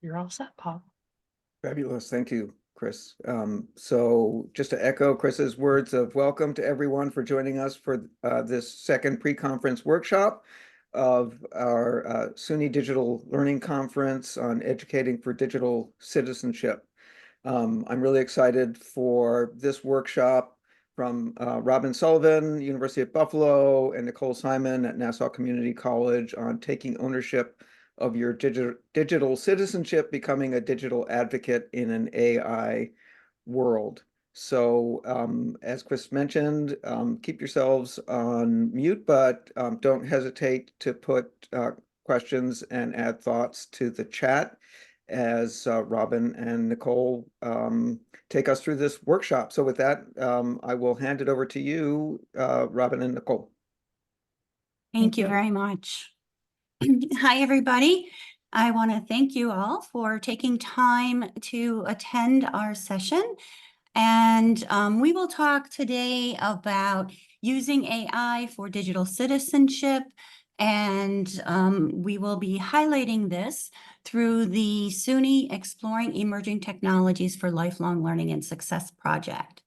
You're all set, Paul. Fabulous. Thank you, Chris. So just to echo Chris's words of welcome to everyone for joining us for this second pre-conference workshop of our SUNY Digital Learning Conference on Educating for Digital Citizenship. I'm really excited for this workshop from Robin Sullivan, University of Buffalo, and Nicole Simon at Nassau Community College on taking ownership of your digital citizenship, becoming a digital advocate in an AI world. So as Chris mentioned, keep yourselves on mute, but don't hesitate to put questions and add thoughts to the chat as Robin and Nicole take us through this workshop. So with that, I will hand it over to you, Robin and Nicole. Thank you very much. Hi, everybody. I want to thank you all for taking time to attend our session. And we will talk today about using AI for digital citizenship. And we will be highlighting this through the SUNY Exploring Emerging Technologies for Lifelong Learning and Success project.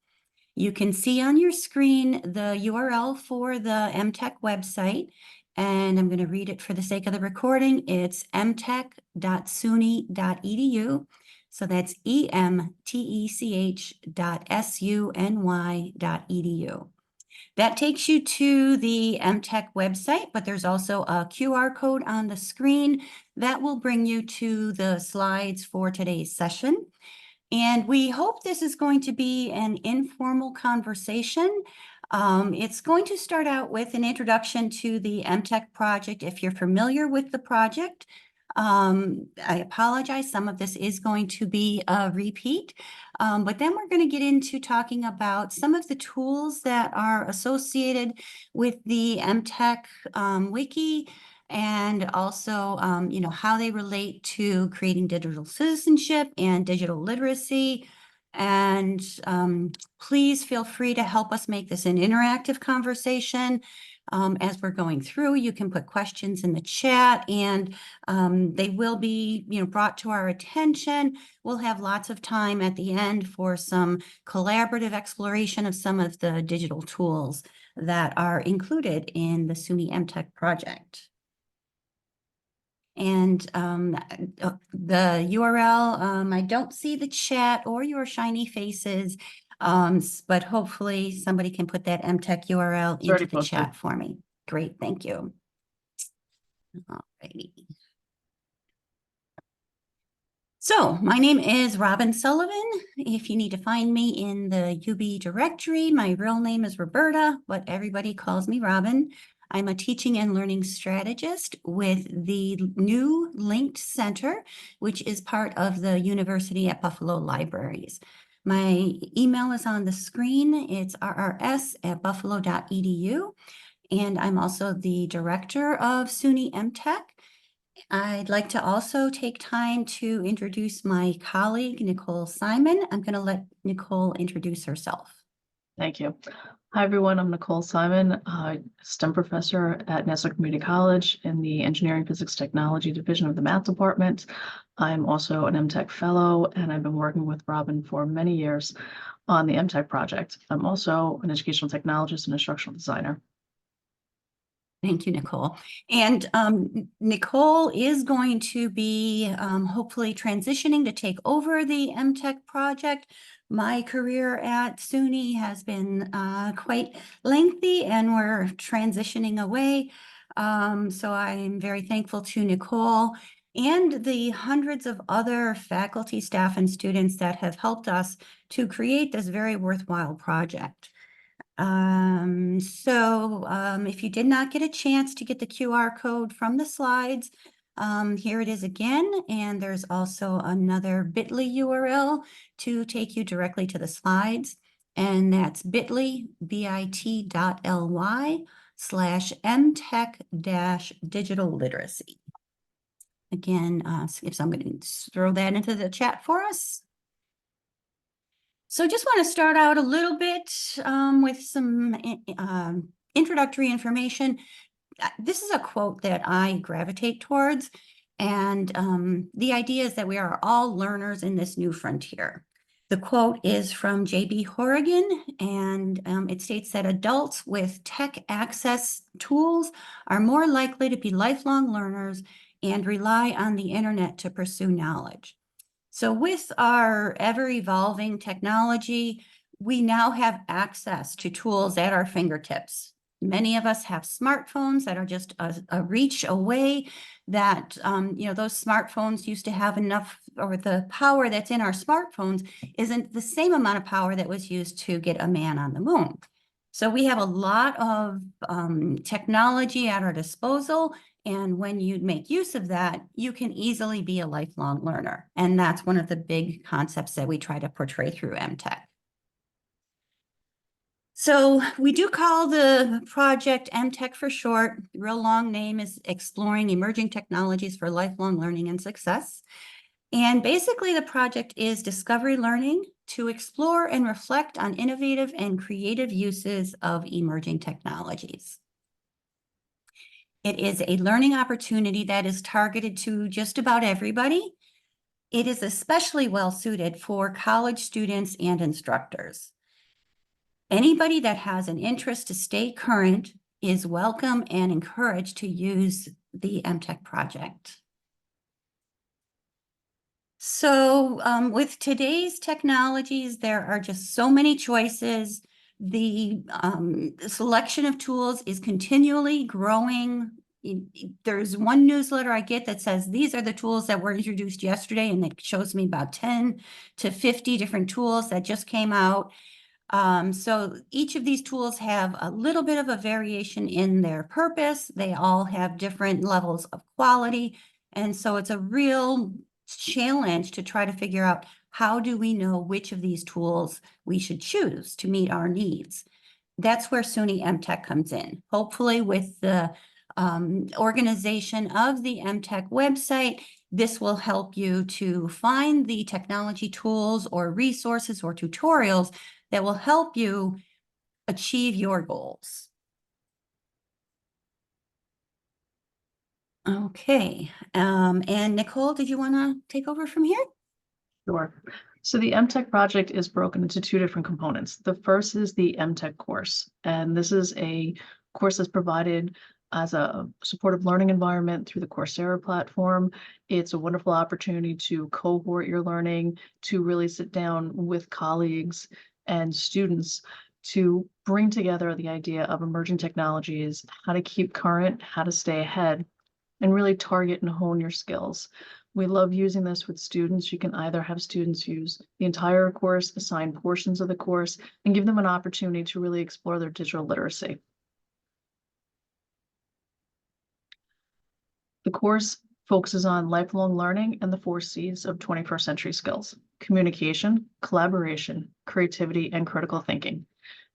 You can see on your screen the URL for the MTech website, and I'm going to read it for the sake of the recording. It's mtech.suny.edu. So that's emtech.suny.edu. That takes you to the MTech website, but there's also a QR code on the screen that will bring you to the slides for today's session. And we hope this is going to be an informal conversation. It's going to start out with an introduction to the MTech project. If you're familiar with the project, I apologize, some of this is going to be a repeat, but then we're going to get into talking about some of the tools that are associated with the MTech wiki, and also, how they relate to creating digital citizenship and digital literacy. And please feel free to help us make this an interactive conversation. As we're going through, you can put questions in the chat, and they will be, brought to our attention. We'll have lots of time at the end for some collaborative exploration of some of the digital tools that are included in the SUNY MTech project. And the URL, I don't see the chat or your shiny faces, but hopefully somebody can put that MTech URL into the chat for me. Great, thank you. Alrighty. So my name is Robin Sullivan. If you need to find me in the UB directory, my real name is Roberta, but everybody calls me Robin. I'm a teaching and learning strategist with the new Linked Center, which is part of the University at Buffalo Libraries. My email is on the screen. It's rrs@buffalo.edu. And I'm also the director of SUNY MTech. I'd like to also take time to introduce my colleague, Nicole Simon. I'm going to let Nicole introduce herself. Thank you. Hi, everyone. I'm Nicole Simon, STEM professor at Nassau Community College in the Engineering, Physics, Technology Division of the Math Department. I'm also an MTech fellow, and I've been working with Robin for many years on the MTech project. I'm also an educational technologist and instructional designer. Thank you, Nicole. And Nicole is going to be hopefully transitioning to take over the MTech project. My career at SUNY has been quite lengthy, and we're transitioning away. So I'm very thankful to Nicole and the hundreds of other faculty, staff, and students that have helped us to create this very worthwhile project. If you did not get a chance to get the QR code from the slides, here it is again, and there's also another bit.ly URL to take you directly to the slides, and that's bit.ly, bit.ly/mtech-digital literacy. Again, if somebody can throw that into the chat for us. So just want to start out a little bit with some introductory information. This is a quote that I gravitate towards. And the idea is that we are all learners in this new frontier. The quote is from J.B. Horrigan, and it states that adults with tech access tools are more likely to be lifelong learners and rely on the internet to pursue knowledge. So with our ever-evolving technology, we now have access to tools at our fingertips. Many of us have smartphones that are just a reach away, that, those smartphones used to have enough, or the power that's in our smartphones isn't the same amount of power that was used to get a man on the moon. So we have a lot of technology at our disposal. And when you make use of that, you can easily be a lifelong learner. And that's one of the big concepts that we try to portray through MTech. So we do call the project MTech for short. The real long name is Exploring Emerging Technologies for Lifelong Learning and Success. And basically the project is discovery learning to explore and reflect on innovative and creative uses of emerging technologies. It is a learning opportunity that is targeted to just about everybody. It is especially well suited for college students and instructors. Anybody that has an interest to stay current is welcome and encouraged to use the MTech project. So with today's technologies, there are just so many choices. The selection of tools is continually growing. There's one newsletter I get that says these are the tools that were introduced yesterday, and it shows me about 10 to 50 different tools that just came out. So each of these tools have a little bit of a variation in their purpose. They all have different levels of quality. And so it's a real challenge to try to figure out, how do we know which of these tools we should choose to meet our needs? That's where SUNY MTech comes in. Hopefully with the organization of the MTech website, this will help you to find the technology tools or resources or tutorials that will help you achieve your goals. Okay, and Nicole, did you want to take over from here? Sure. So the MTech project is broken into two different components. The first is the MTech course, and this is a course that's provided as a supportive learning environment through the Coursera platform. It's a wonderful opportunity to cohort your learning, to really sit down with colleagues and students to bring together the idea of emerging technologies, how to keep current, how to stay ahead, and really target and hone your skills. We love using this with students. You can either have students use the entire course, assign portions of the course, and give them an opportunity to really explore their digital literacy. The course focuses on lifelong learning and the 4 C's of 21st century skills: communication, collaboration, creativity, and critical thinking.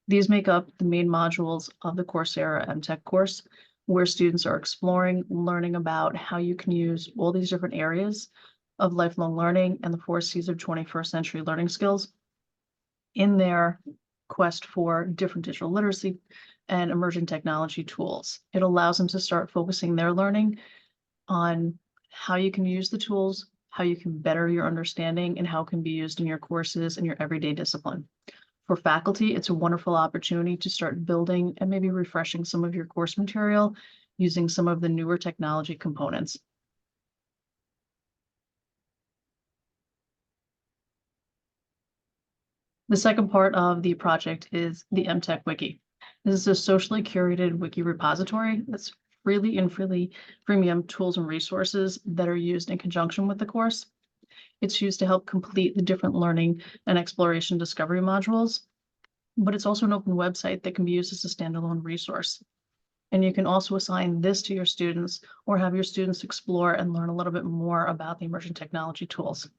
These make up the main modules of the Coursera MTech course, where students are exploring, learning about how you can use all these different areas of lifelong learning and the 4 C's of 21st century learning skills in their quest for different digital literacy and emerging technology tools. It allows them to start focusing their learning on how you can use the tools, how you can better your understanding, and how it can be used in your courses and your everyday discipline. For faculty, it's a wonderful opportunity to start building and maybe refreshing some of your course material using some of the newer technology components. The second part of the project is the MTech Wiki. This is a socially curated wiki repository that's freely and freemium tools and resources that are used in conjunction with the course. It's used to help complete the different learning and exploration discovery modules, but it's also an open website that can be used as a standalone resource. And you can also assign this to your students or have your students explore and learn a little bit more about the emerging technology tools.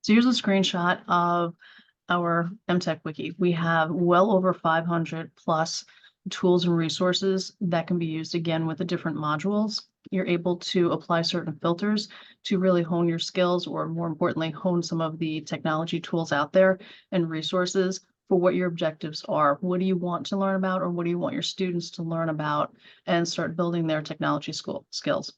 So here's a screenshot of our MTech Wiki. We have well over 500 plus tools and resources that can be used again with the different modules. You're able to apply certain filters to really hone your skills, or more importantly, hone some of the technology tools out there and resources for what your objectives are. What do you want to learn about, or what do you want your students to learn about, and start building their technology skills.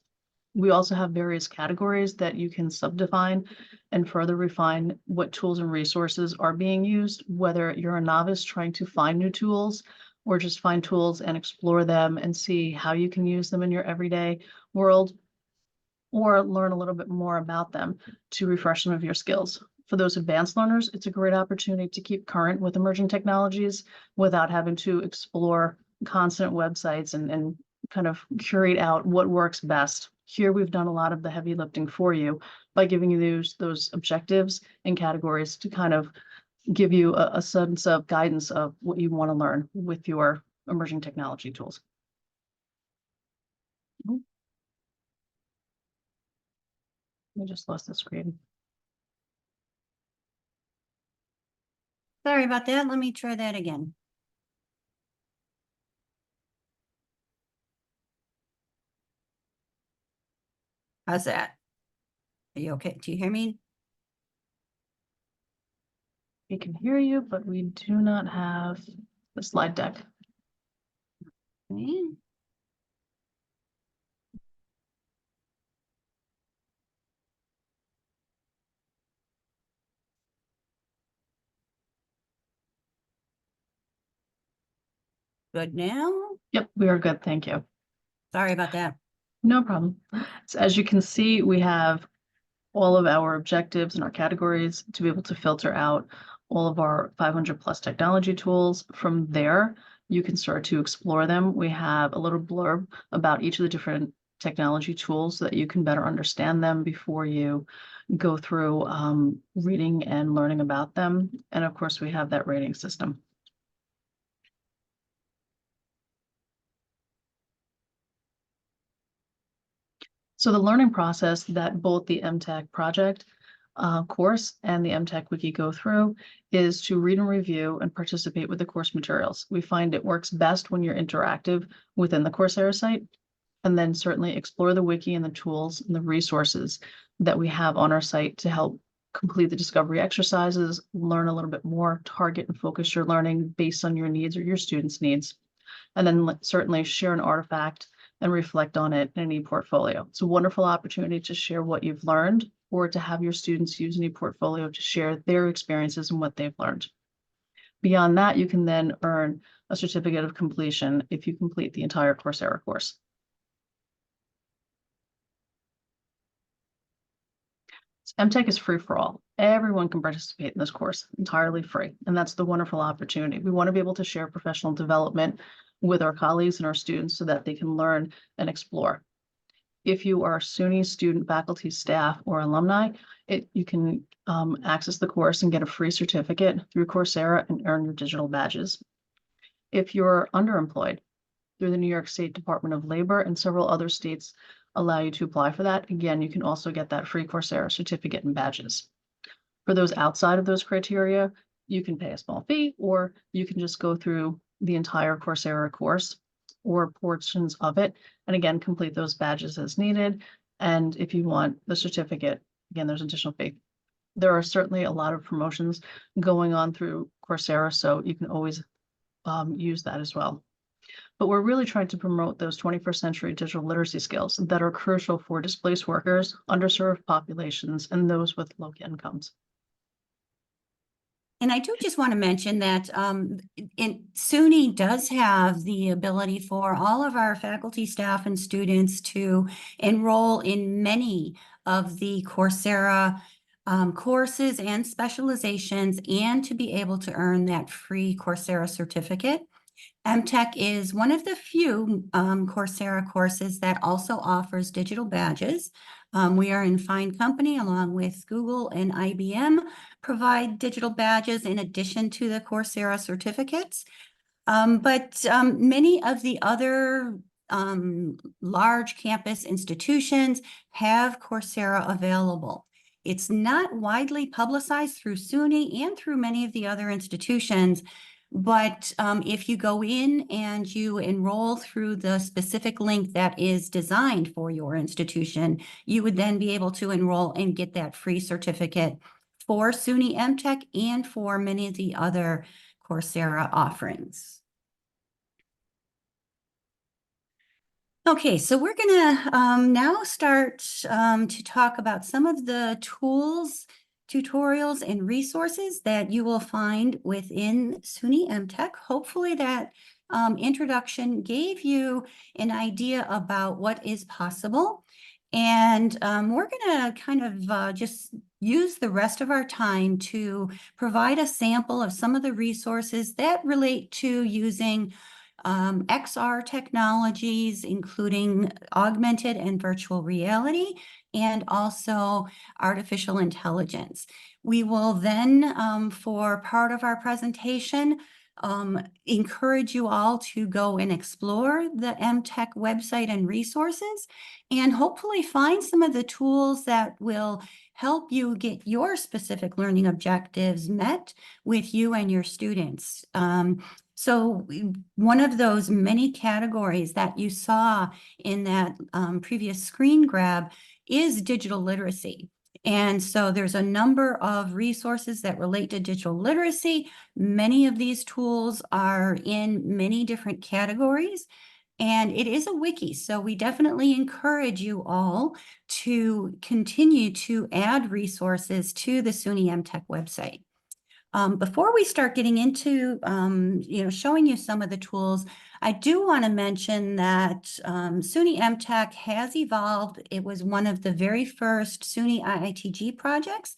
We also have various categories that you can subdefine and further refine what tools and resources are being used, whether you're a novice trying to find new tools or just find tools and explore them and see how you can use them in your everyday world, or learn a little bit more about them to refresh some of your skills. For those advanced learners, it's a great opportunity to keep current with emerging technologies without having to explore constant websites and kind of curate out what works best. Here, we've done a lot of the heavy lifting for you by giving you those objectives and categories to kind of give you a sense of guidance of what you want to learn with your emerging technology tools. I just lost the screen. Sorry about that. Let me try that again. How's that? Are you okay? Do you hear me? We can hear you, but we do not have the slide deck. Okay. Good now? Yep, we are good. Thank you. Sorry about that. No problem. So as you can see, we have all of our objectives and our categories to be able to filter out all of our 500 plus technology tools. From there, you can start to explore them. We have a little blurb about each of the different technology tools so that you can better understand them before you go through reading and learning about them. And of course, we have that rating system. So the learning process that both the MTech project course and the MTech Wiki go through is to read and review and participate with the course materials. We find it works best when you're interactive within the Coursera site, and then certainly explore the wiki and the tools and the resources that we have on our site to help complete the discovery exercises, learn a little bit more, target and focus your learning based on your needs or your students' needs, and then certainly share an artifact and reflect on it in an e-portfolio. It's a wonderful opportunity to share what you've learned, or to have your students use an e-portfolio to share their experiences and what they've learned. Beyond that, you can then earn a certificate of completion if you complete the entire Coursera course. MTech is free for all. Everyone can participate in this course, entirely free. And that's the wonderful opportunity. We want to be able to share professional development with our colleagues and our students so that they can learn and explore. If you are a SUNY student, faculty, staff, or alumni, you can access the course and get a free certificate through Coursera and earn your digital badges. If you're underemployed, through the New York State Department of Labor and several other states allow you to apply for that. Again, you can also get that free Coursera certificate and badges. For those outside of those criteria, you can pay a small fee, or you can just go through the entire Coursera course or portions of it, and again, complete those badges as needed. And if you want the certificate, again, there's additional fee. There are certainly a lot of promotions going on through Coursera, so you can always use that as well. But we're really trying to promote those 21st century digital literacy skills that are crucial for displaced workers, underserved populations, and those with low incomes. And I do just want to mention that SUNY does have the ability for all of our faculty, staff, and students to enroll in many of the Coursera courses and specializations, and to be able to earn that free Coursera certificate. MTech is one of the few Coursera courses that also offers digital badges. We are in fine company, along with Google and IBM, provide digital badges in addition to the Coursera certificates. But many of the other large campus institutions have Coursera available. It's not widely publicized through SUNY and through many of the other institutions. But if you go in and you enroll through the specific link that is designed for your institution, you would then be able to enroll and get that free certificate for SUNY MTech and for many of the other Coursera offerings. Okay, so we're gonna now start to talk about some of the tools, tutorials, and resources that you will find within SUNY MTech. Hopefully that introduction gave you an idea about what is possible. And we're gonna kind of just use the rest of our time to provide a sample of some of the resources that relate to using XR technologies, including augmented and virtual reality, and also artificial intelligence. We will then, for part of our presentation, encourage you all to go and explore the MTech website and resources, and hopefully find some of the tools that will help you get your specific learning objectives met with you and your students. So one of those many categories that you saw in that previous screen grab is digital literacy. And so there's a number of resources that relate to digital literacy. Many of these tools are in many different categories, and it is a wiki. So we definitely encourage you all to continue to add resources to the SUNY MTech website. Before we start getting into, showing you some of the tools, I do want to mention that SUNY MTech has evolved. It was one of the very first SUNY IITG projects.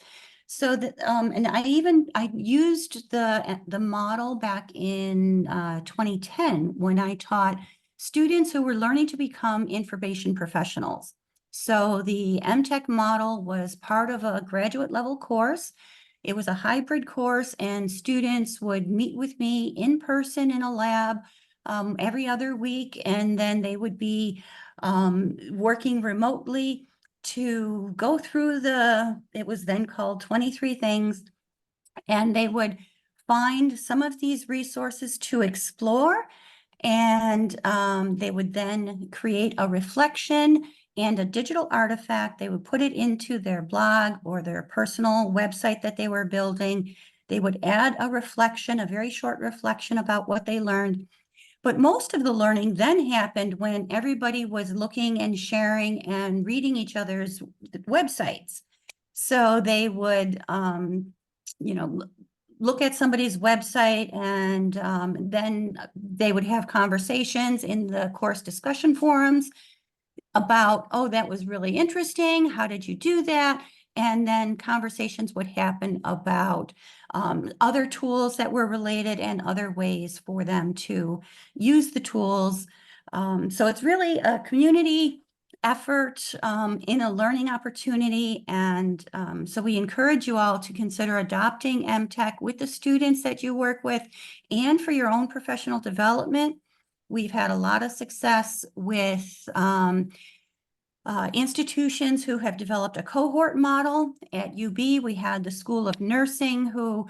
So that, and I used the model back in 2010 when I taught students who were learning to become information professionals. So the MTech model was part of a graduate level course. It was a hybrid course, and students would meet with me in person in a lab every other week, and then they would be working remotely to go through it was then called 23 things, and they would find some of these resources to explore, and they would then create a reflection and a digital artifact. They would put it into their blog or their personal website that they were building. They would add a reflection, a very short reflection about what they learned. But most of the learning then happened when everybody was looking and sharing and reading each other's websites. So they would, look at somebody's website, and then they would have conversations in the course discussion forums about, oh, that was really interesting. How did you do that? And then conversations would happen about other tools that were related and other ways for them to use the tools. So it's really a community effort in a learning opportunity. And so we encourage you all to consider adopting MTech with the students that you work with and for your own professional development. We've had a lot of success with institutions who have developed a cohort model. At UB, we had the School of Nursing who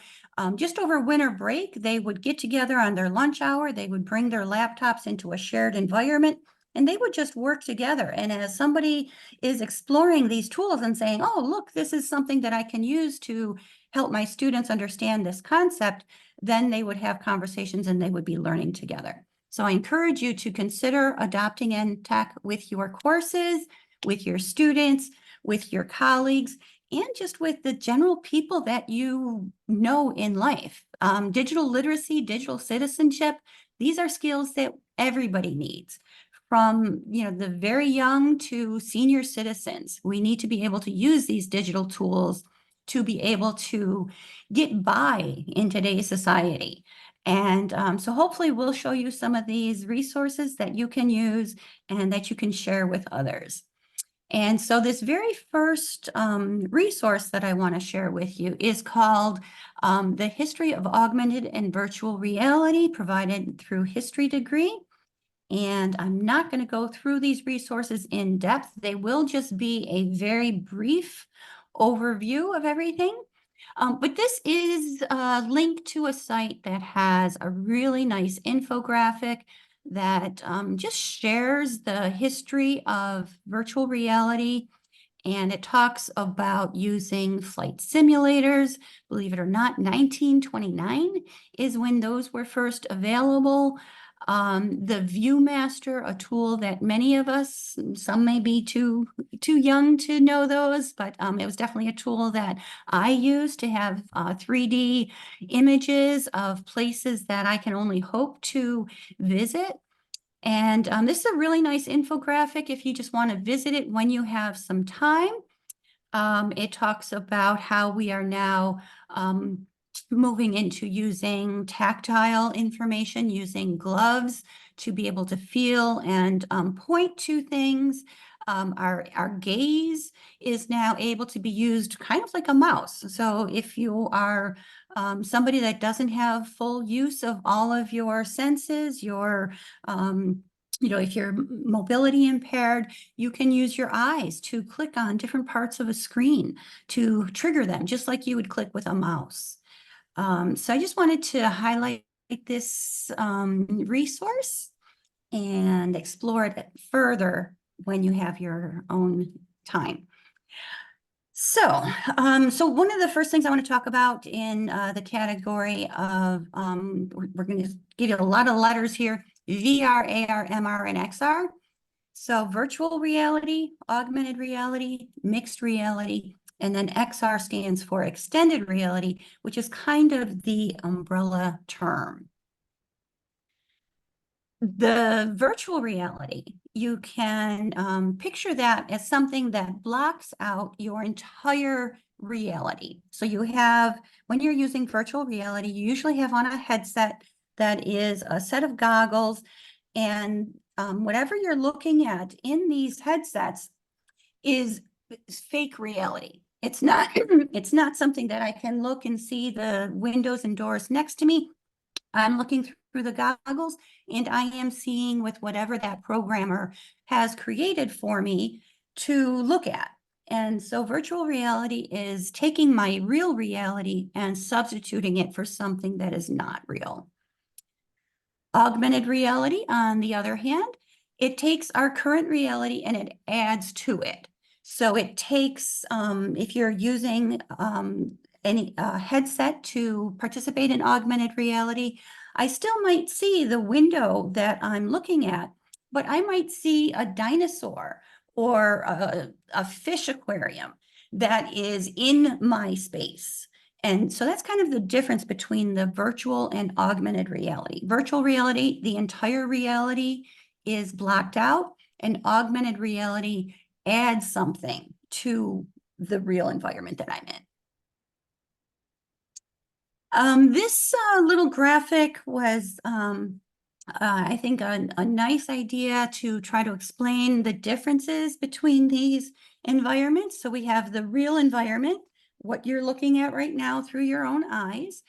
just over winter break, they would get together on their lunch hour. They would bring their laptops into a shared environment, and they would just work together. And as somebody is exploring these tools and saying, oh, look, this is something that I can use to help my students understand this concept, then they would have conversations and they would be learning together. So I encourage you to consider adopting MTech with your courses, with your students, with your colleagues, and just with the general people that you know in life. Digital literacy, digital citizenship, these are skills that everybody needs. From the very young to senior citizens, we need to be able to use these digital tools to be able to get by in today's society. And so hopefully we'll show you some of these resources that you can use and that you can share with others. And so this very first resource that I want to share with you is called The History of Augmented and Virtual Reality, provided through History Degree. And I'm not going to go through these resources in depth. They will just be a very brief overview of everything. But this is linked to a site that has a really nice infographic that just shares the history of virtual reality and it talks about using flight simulators. Believe it or not, 1929 is when those were first available. The Viewmaster, a tool that many of us, some may be too young to know those, but it was definitely a tool that I used to have 3D images of places that I can only hope to visit. And this is a really nice infographic if you just want to visit it when you have some time. It talks about how we are now moving into using tactile information, using gloves to be able to feel and point to things. Our gaze is now able to be used kind of like a mouse. So if you are somebody that doesn't have full use of all of your senses, if you're mobility impaired, you can use your eyes to click on different parts of a screen to trigger them, just like you would click with a mouse. So I just wanted to highlight this resource and explore it further when you have your own time. So one of the first things I want to talk about in the category of, we're going to give you a lot of letters here, VR, AR, MR, and XR. So virtual reality, augmented reality, mixed reality, and then XR stands for extended reality, which is kind of the umbrella term. The virtual reality, you can picture that as something that blocks out your entire reality. So you have, when you're using virtual reality, you usually have on a headset that is a set of goggles, and whatever you're looking at in these headsets is fake reality. It's not, it's not something that I can look and see the windows and doors next to me. I'm looking through the goggles and I am seeing with whatever that programmer has created for me to look at. And so virtual reality is taking my real reality and substituting it for something that is not real. Augmented reality, on the other hand, it takes our current reality and it adds to it. So it takes, if you're using any headset to participate in augmented reality, I still might see the window that I'm looking at, but I might see a dinosaur or a fish aquarium that is in my space. And so that's kind of the difference between the virtual and augmented reality. Virtual reality, the entire reality is blocked out, and augmented reality adds something to the real environment that I'm in. This little graphic was, I think, a nice idea to try to explain the differences between these environments. So we have the real environment, what you're looking at right now through your own eyes.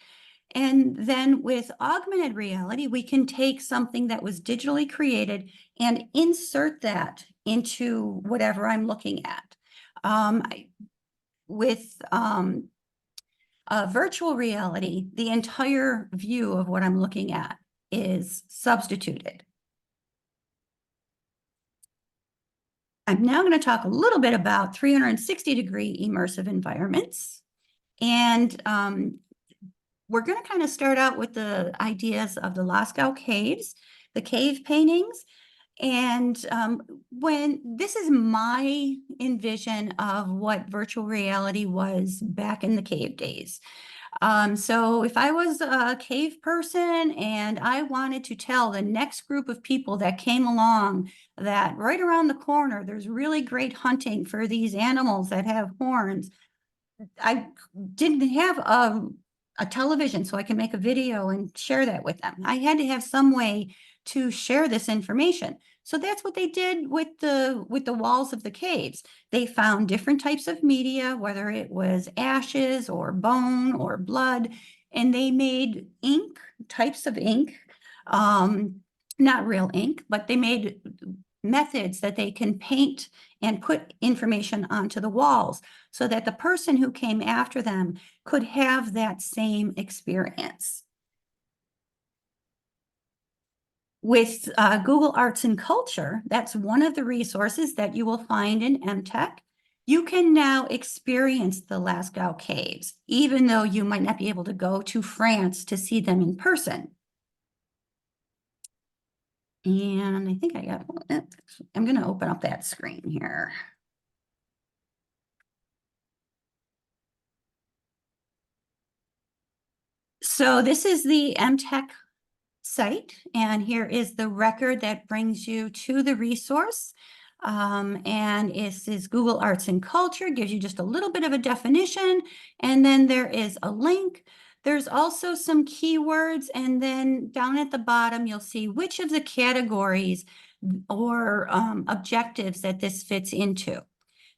And then with augmented reality, we can take something that was digitally created and insert that into whatever I'm looking at. With virtual reality, the entire view of what I'm looking at is substituted. I'm now going to talk a little bit about 360-degree immersive environments. And we're going to kind of start out with the ideas of the Lascaux caves, the cave paintings. And when this is my envision of what virtual reality was back in the cave days. So if I was a cave person and I wanted to tell the next group of people that came along that right around the corner, there's really great hunting for these animals that have horns. I didn't have a television so I can make a video and share that with them. I had to have some way to share this information. So that's what they did with the walls of the caves. They found different types of media, whether it was ashes or bone or blood, and they made ink, types of ink, not real ink, but they made methods that they can paint and put information onto the walls so that the person who came after them could have that same experience. With Google Arts and Culture, that's one of the resources that you will find in MTech. You can now experience the Lascaux caves, even though you might not be able to go to France to see them in person. And I think I got, I'm going to open up that screen here. So this is the MTech site, and here is the record that brings you to the resource. And it is Google Arts and Culture, gives you just a little bit of a definition, and then there is a link. There's also some keywords, and then down at the bottom, you'll see which of the categories or objectives that this fits into.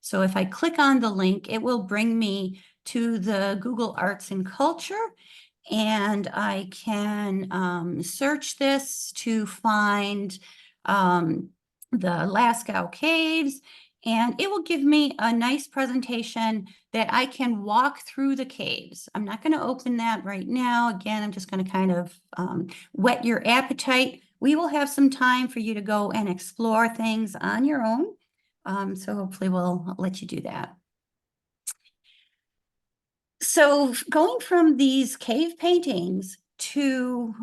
So if I click on the link, it will bring me to the Google Arts and Culture, and I can search this to find the Lascaux Caves, and it will give me a nice presentation that I can walk through the caves. I'm not going to open that right now. Again, I'm just going to kind of whet your appetite. We will have some time for you to go and explore things on your own. So hopefully we'll let you do that. So going from these cave paintings to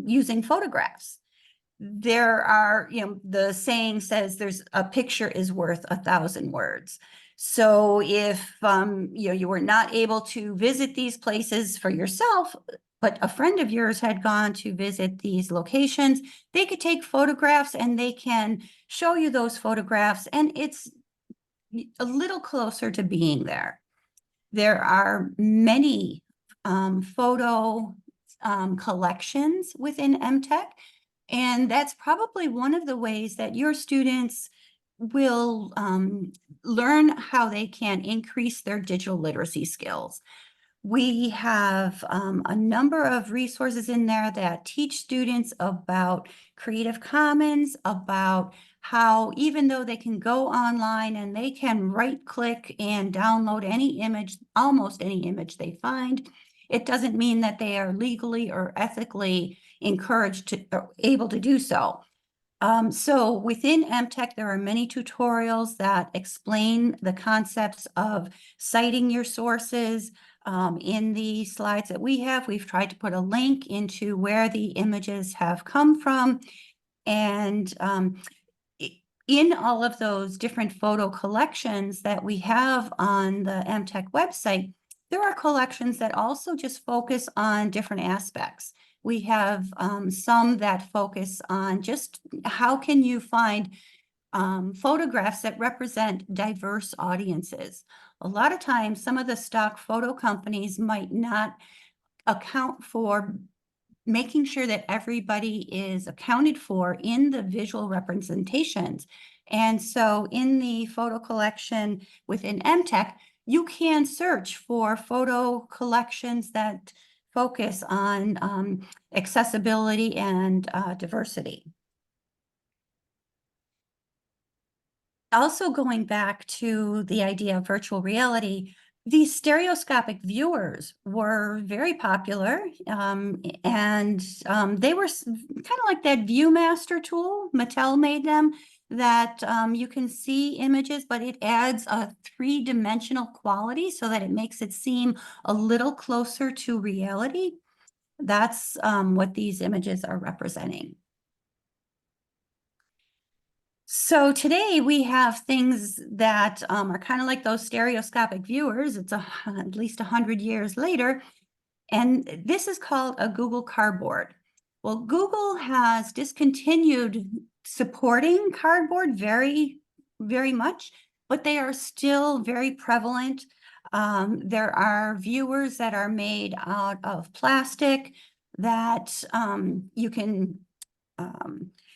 using photographs, there are, the saying says there's a picture is worth 1,000 words. So if, you were not able to visit these places for yourself, but a friend of yours had gone to visit these locations, they could take photographs and they can show you those photographs, and it's a little closer to being there. There are many photo collections within MTech, and that's probably one of the ways that your students will learn how they can increase their digital literacy skills. We have a number of resources in there that teach students about Creative Commons, about how even though they can go online and they can right-click and download any image, almost any image they find, it doesn't mean that they are legally or ethically encouraged to or able to do so. So within MTech, there are many tutorials that explain the concepts of citing your sources. In the slides that we have, we've tried to put a link into where the images have come from. And in all of those different photo collections that we have on the MTech website, there are collections that also just focus on different aspects. We have some that focus on just how can you find photographs that represent diverse audiences. A lot of times, some of the stock photo companies might not account for making sure that everybody is accounted for in the visual representations. And so in the photo collection within MTech, you can search for photo collections that focus on accessibility and diversity. Also going back to the idea of virtual reality, these stereoscopic viewers were very popular, and they were kind of like that ViewMaster tool. Mattel made them that you can see images, but it adds a three-dimensional quality so that it makes it seem a little closer to reality. That's what these images are representing. So today we have things that are kind of like those stereoscopic viewers. It's at least 100 years later, and this is called a Google Cardboard. Well, Google has discontinued supporting cardboard very, very much, but they are still very prevalent. There are viewers that are made out of plastic that you can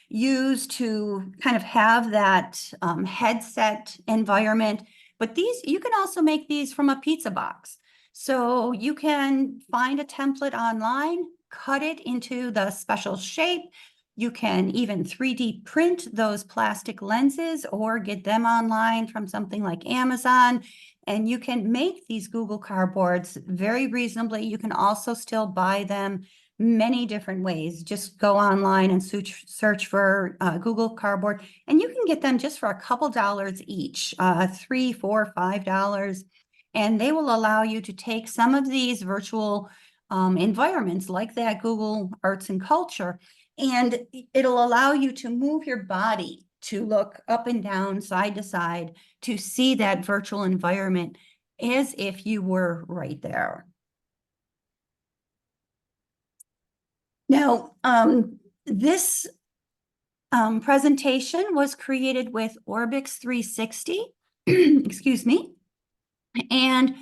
use to kind of have that headset environment. But these, you can also make these from a pizza box. So you can find a template online, cut it into the special shape. You can even 3D print those plastic lenses or get them online from something like Amazon. And you can make these Google Cardboards very reasonably. You can also still buy them many different ways. Just go online and search for Google Cardboard, and you can get them just for a couple dollars each, $3, $4, $5. And they will allow you to take some of these virtual environments like that Google Arts and Culture, and it'll allow you to move your body to look up and down, side to side, to see that virtual environment as if you were right there. Now, this presentation was created with Orbix 360, excuse me, and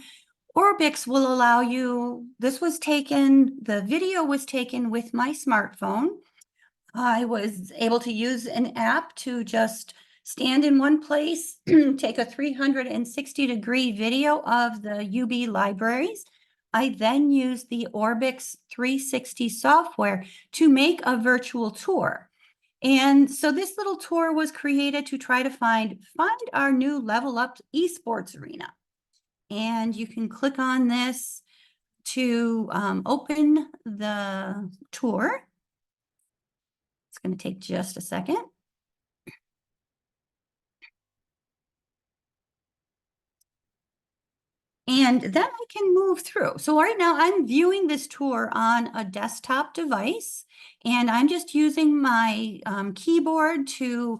Orbix will allow you, the video was taken with my smartphone. I was able to use an app to just stand in one place, take a 360-degree video of the UB libraries. I then used the Orbix 360 software to make a virtual tour. And so this little tour was created to try to find our new Level Up esports arena. And you can click on this to open the tour. It's going to take just a second. And then I can move through. So right now I'm viewing this tour on a desktop device, and I'm just using my keyboard to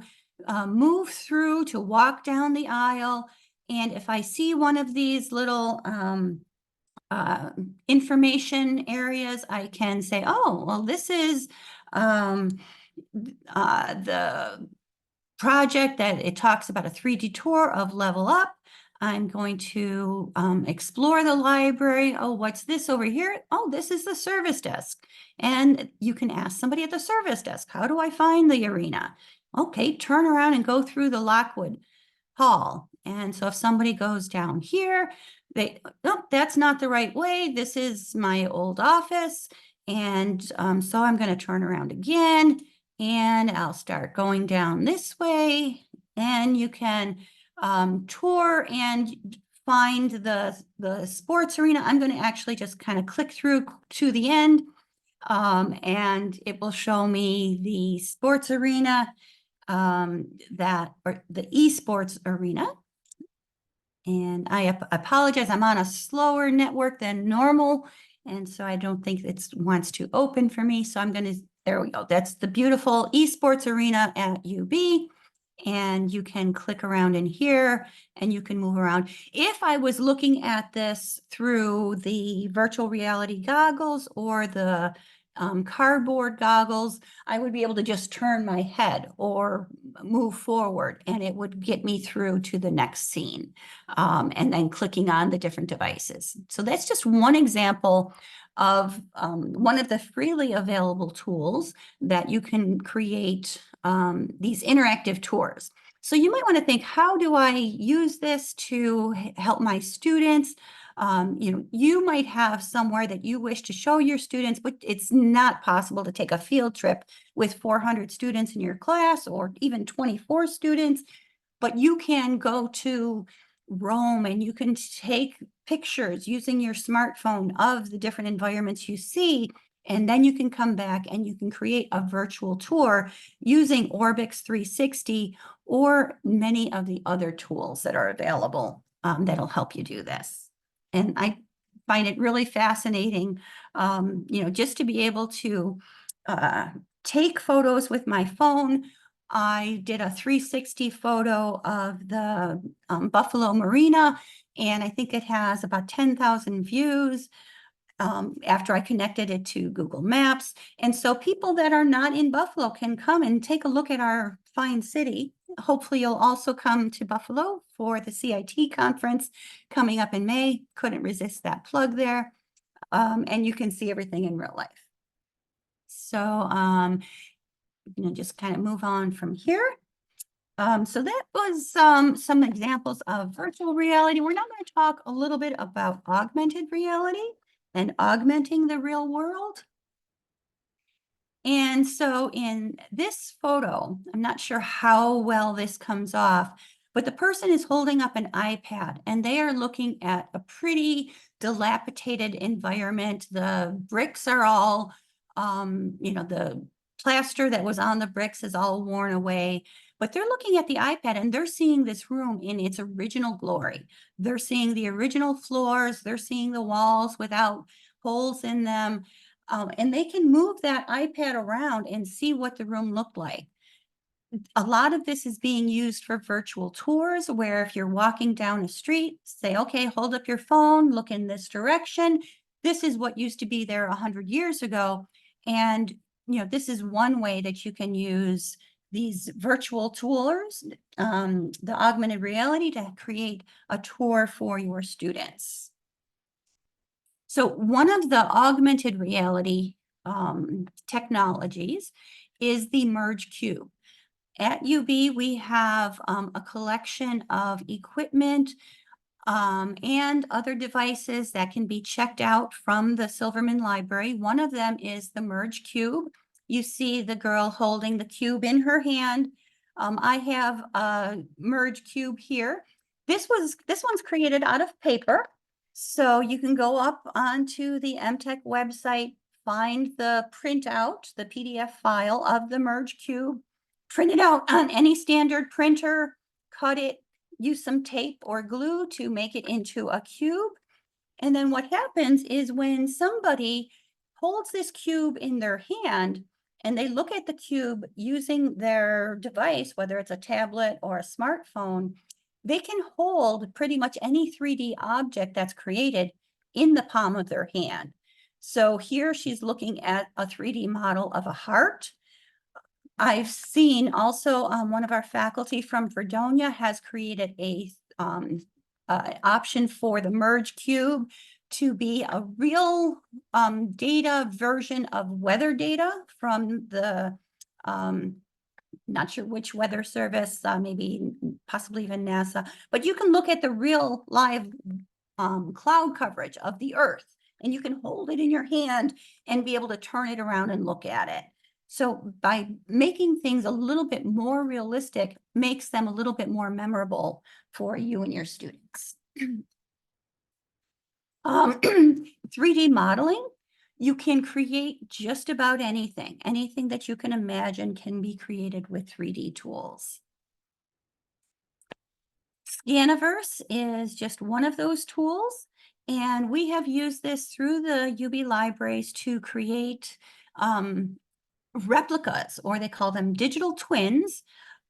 move through, to walk down the aisle. And if I see one of these little information areas, I can say, oh, well, this is the project that it talks about, a 3D tour of Level Up. I'm going to explore the library. Oh, what's this over here? Oh, this is the service desk. And you can ask somebody at the service desk, how do I find the arena? Okay, turn around and go through the Lockwood Hall. And so if somebody goes down here, oh, that's not the right way. This is my old office. And so I'm going to turn around again, and I'll start going down this way, and you can tour and find the sports arena. I'm going to actually just kind of click through to the end, and it will show me the sports arena, or the esports arena. And I apologize, I'm on a slower network than normal, and so I don't think it wants to open for me. So I'm going to, there we go. That's the beautiful esports arena at UB. And you can click around in here and you can move around. If I was looking at this through the virtual reality goggles or the cardboard goggles, I would be able to just turn my head or move forward, and it would get me through to the next scene, and then clicking on the different devices. So that's just one example of one of the freely available tools that you can create these interactive tours. So you might want to think, how do I use this to help my students? You might have somewhere that you wish to show your students, but it's not possible to take a field trip with 400 students in your class or even 24 students, but you can go to Rome and you can take pictures using your smartphone of the different environments you see. And then you can come back and you can create a virtual tour using Orbix 360 or many of the other tools that are available that'll help you do this. And I find it really fascinating, just to be able to take photos with my phone. I did a 360 photo of the Buffalo Marina, and I think it has about 10,000 views after I connected it to Google Maps. And so people that are not in Buffalo can come and take a look at our fine city. Hopefully you'll also come to Buffalo for the CIT conference coming up in May. Couldn't resist that plug there. And you can see everything in real life. So, just kind of move on from here. So that was some examples of virtual reality. We're now going to talk a little bit about augmented reality and augmenting the real world. And so in this photo, I'm not sure how well this comes off, but the person is holding up an iPad and they are looking at a pretty dilapidated environment. The bricks are all the plaster that was on the bricks is all worn away, but they're looking at the iPad and they're seeing this room in its original glory. They're seeing the original floors, they're seeing the walls without holes in them, and they can move that iPad around and see what the room looked like. A lot of this is being used for virtual tours, where if you're walking down a street, say, okay, hold up your phone, look in this direction. This is what used to be there 100 years ago. And, this is one way that you can use these virtual tours, the augmented reality, to create a tour for your students. So one of the augmented reality technologies is the Merge Cube. At UB, we have a collection of equipment and other devices that can be checked out from the Silverman Library. One of them is the Merge Cube. You see the girl holding the cube in her hand. I have a Merge Cube here. This one's created out of paper. So you can go up onto the MTech website, find the printout, the PDF file of the Merge Cube, print it out on any standard printer, cut it, use some tape or glue to make it into a cube. And then what happens is when somebody holds this cube in their hand and they look at the cube using their device, whether it's a tablet or a smartphone, they can hold pretty much any 3D object that's created in the palm of their hand. So here she's looking at a 3D model of a heart. I've seen also one of our faculty from Fredonia has created a option for the Merge Cube to be a real data version of weather data from the not sure which weather service, maybe possibly even NASA, but you can look at the real live cloud coverage of the Earth, and you can hold it in your hand and be able to turn it around and look at it. So by making things a little bit more realistic, makes them a little bit more memorable for you and your students. 3D modeling, you can create just about anything. Anything that you can imagine can be created with 3D tools. Scaniverse is just one of those tools, and we have used this through the UB libraries to create replicas, or they call them digital twins,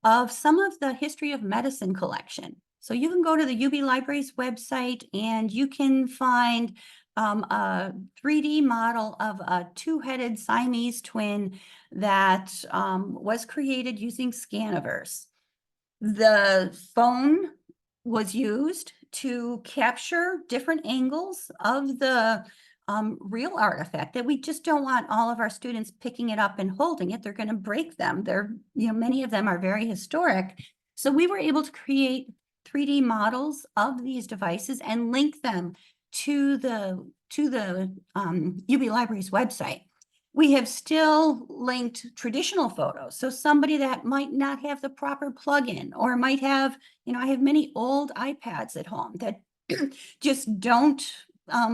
of some of the history of medicine collection. So you can go to the UB Libraries website and you can find a 3D model of a two-headed Siamese twin that was created using Scaniverse. The phone was used to capture different angles of the real artifact, that we just don't want all of our students picking it up and holding it. They're going to break them. Many of them are very historic. So we were able to create 3D models of these devices and link them to the UB Libraries website. We have still linked traditional photos. So somebody that might not have the proper plugin, or might have, I have many old iPads at home that just don't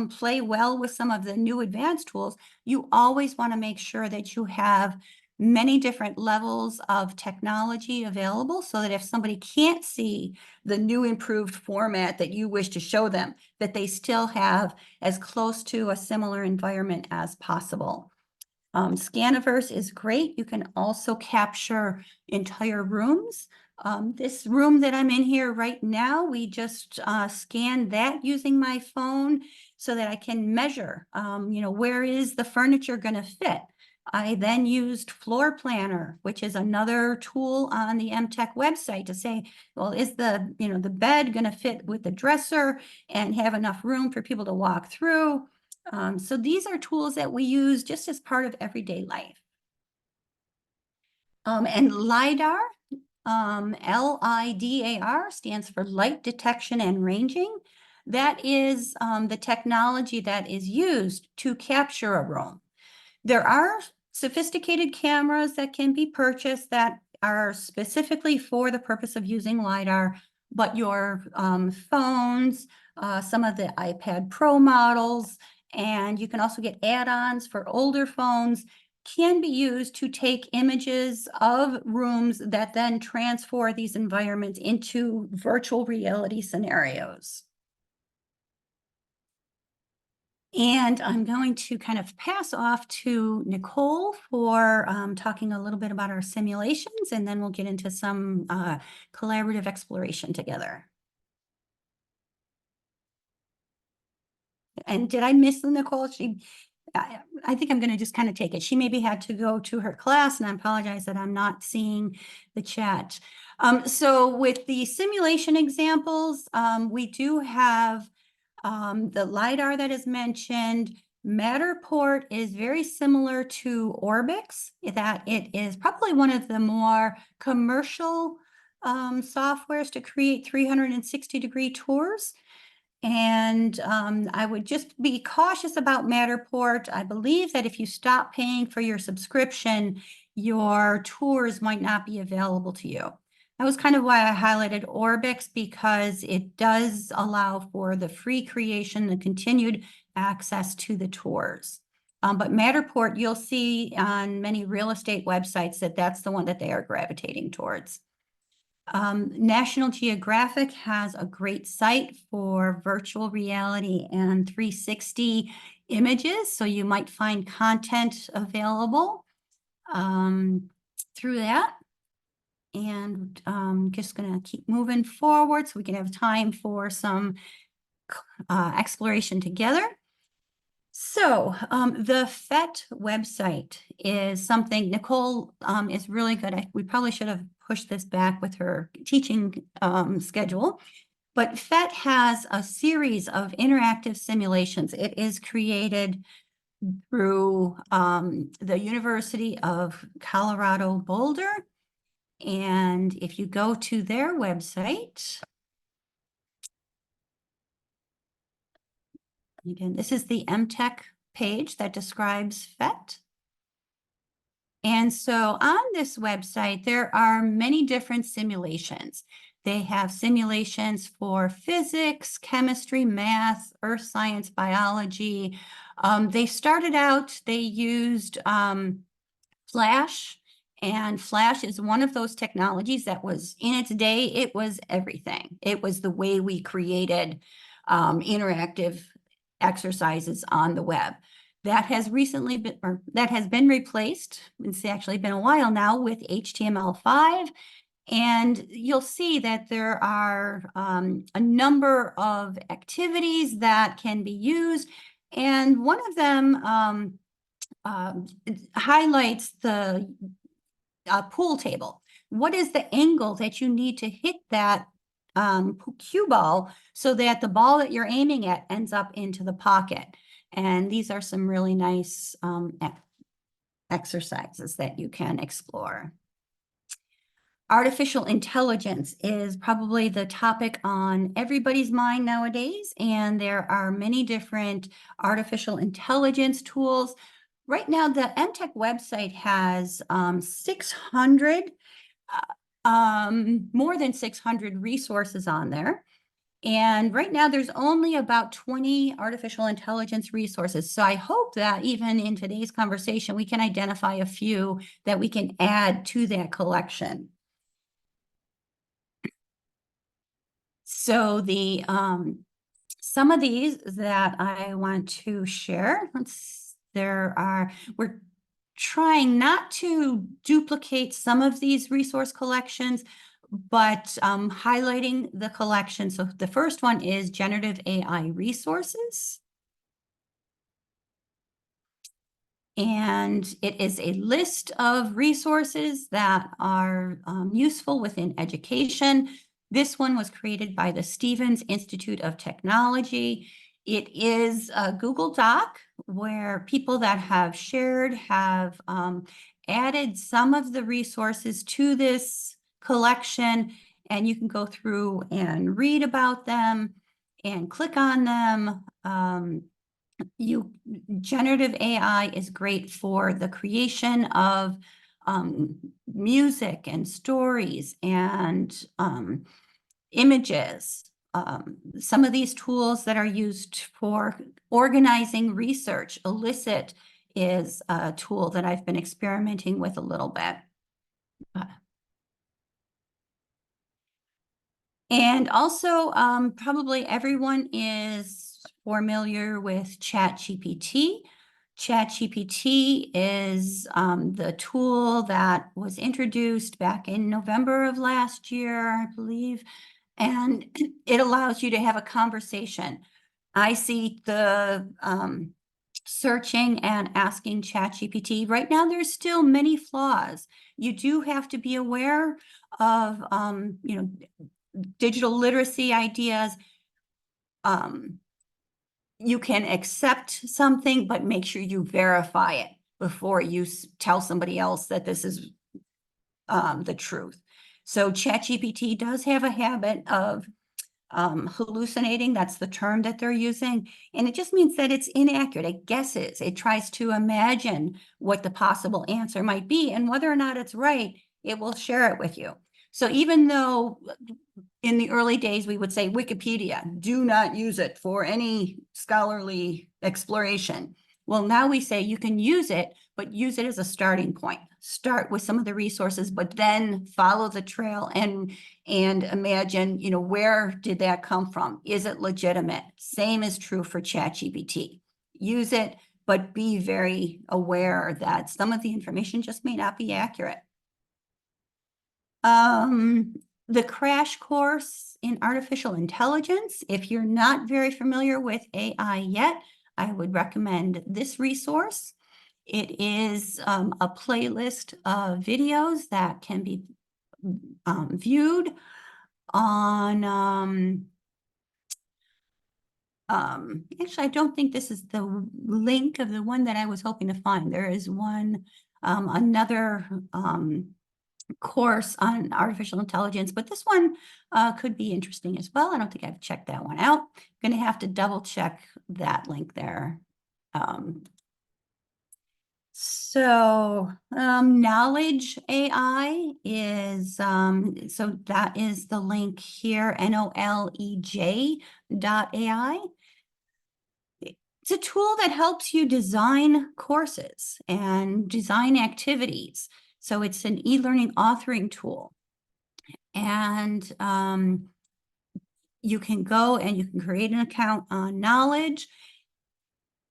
play well with some of the new advanced tools. You always want to make sure that you have many different levels of technology available, so that if somebody can't see the new improved format that you wish to show them, that they still have as close to a similar environment as possible. Scaniverse is great. You can also capture entire rooms. This room that I'm in here right now, we just scanned that using my phone so that I can measure, where is the furniture going to fit. I then used Floor Planner, which is another tool on the MTech website, to say, well, is the bed going to fit with the dresser and have enough room for people to walk through? So these are tools that we use just as part of everyday life. And LiDAR, LIDAR, stands for Light Detection and Ranging. That is the technology that is used to capture a room. There are sophisticated cameras that can be purchased that are specifically for the purpose of using LiDAR, but your phones, some of the iPad Pro models, and you can also get add-ons for older phones. can be used to take images of rooms that then transfer these environments into virtual reality scenarios. And I'm going to kind of pass off to Nicole for talking a little bit about our simulations, and then we'll get into some collaborative exploration together. And did I miss Nicole? I think I'm going to just kind of take it. She maybe had to go to her class, and I apologize that I'm not seeing the chat. So with the simulation examples, we do have the LiDAR that is mentioned. Matterport is very similar to Orbix, that it is probably one of the more commercial softwares to create 360-degree tours. And I would just be cautious about Matterport. I believe that if you stop paying for your subscription, your tours might not be available to you. That was kind of why I highlighted Orbix, because it does allow for the free creation and continued access to the tours. But Matterport, you'll see on many real estate websites that that's the one that they are gravitating towards. National Geographic has a great site for virtual reality and 360 images, so you might find content available through that. And just going to keep moving forward so we can have time for some exploration together. So the PhET website is something Nicole is really good. We probably should have pushed this back with her teaching schedule, but PhET has a series of interactive simulations. It is created through the University of Colorado Boulder. And if you go to their website, again, this is the MTech page that describes PhET. And so on this website, there are many different simulations. They have simulations for physics, chemistry, math, earth science, biology. They started out, they used Flash. And Flash is one of those technologies that was in its day, it was everything. It was the way we created interactive exercises on the web. That has recently been, or that has been replaced, it's actually been a while now, with HTML5. And you'll see that there are a number of activities that can be used. And one of them highlights the pool table. What is the angle that you need to hit that cue ball so that the ball that you're aiming at ends up into the pocket? And these are some really nice exercises that you can explore. Artificial intelligence is probably the topic on everybody's mind nowadays, and there are many different artificial intelligence tools. Right now, the MTech website has 600, more than 600 resources on there. And right now, there's only about 20 artificial intelligence resources. So I hope that even in today's conversation, we can identify a few that we can add to that collection. So the some of these that I want to share, we're trying not to duplicate some of these resource collections, but highlighting the collection. So the first one is generative AI resources. And it is a list of resources that are useful within education. This one was created by the Stevens Institute of Technology. It is a Google Doc where people that have shared have added some of the resources to this collection, and you can go through and read about them and click on them. Generative AI is great for the creation of music and stories and images. Some of these tools that are used for organizing research elicit is a tool that I've been experimenting with a little bit. And also, probably everyone is familiar with ChatGPT. ChatGPT is the tool that was introduced back in November of last year, I believe, and it allows you to have a conversation. I see the searching and asking ChatGPT. Right now, there's still many flaws. You do have to be aware of, digital literacy ideas. You can accept something, but make sure you verify it before you tell somebody else that this is the truth. So ChatGPT does have a habit of hallucinating. That's the term that they're using. And it just means that it's inaccurate. It guesses. It tries to imagine what the possible answer might be. And whether or not it's right, it will share it with you. So even though in the early days, we would say Wikipedia, do not use it for any scholarly exploration. Well, now we say you can use it, but use it as a starting point. Start with some of the resources, but then follow the trail and imagine, where did that come from? Is it legitimate? Same is true for ChatGPT. Use it, but be very aware that some of the information just may not be accurate. The crash course in artificial intelligence, if you're not very familiar with AI yet, I would recommend this resource. It is a playlist of videos that can be viewed on, actually, I don't think this is the link of the one that I was hoping to find. There is one, another course on artificial intelligence, but this one could be interesting as well. I don't think I've checked that one out. I'm going to have to double check that link there. Knowledge AI is, so that is the link here, knowledge.ai. It's a tool that helps you design courses and design activities. So it's an e-learning authoring tool. And you can go and you can create an account on Knowledge.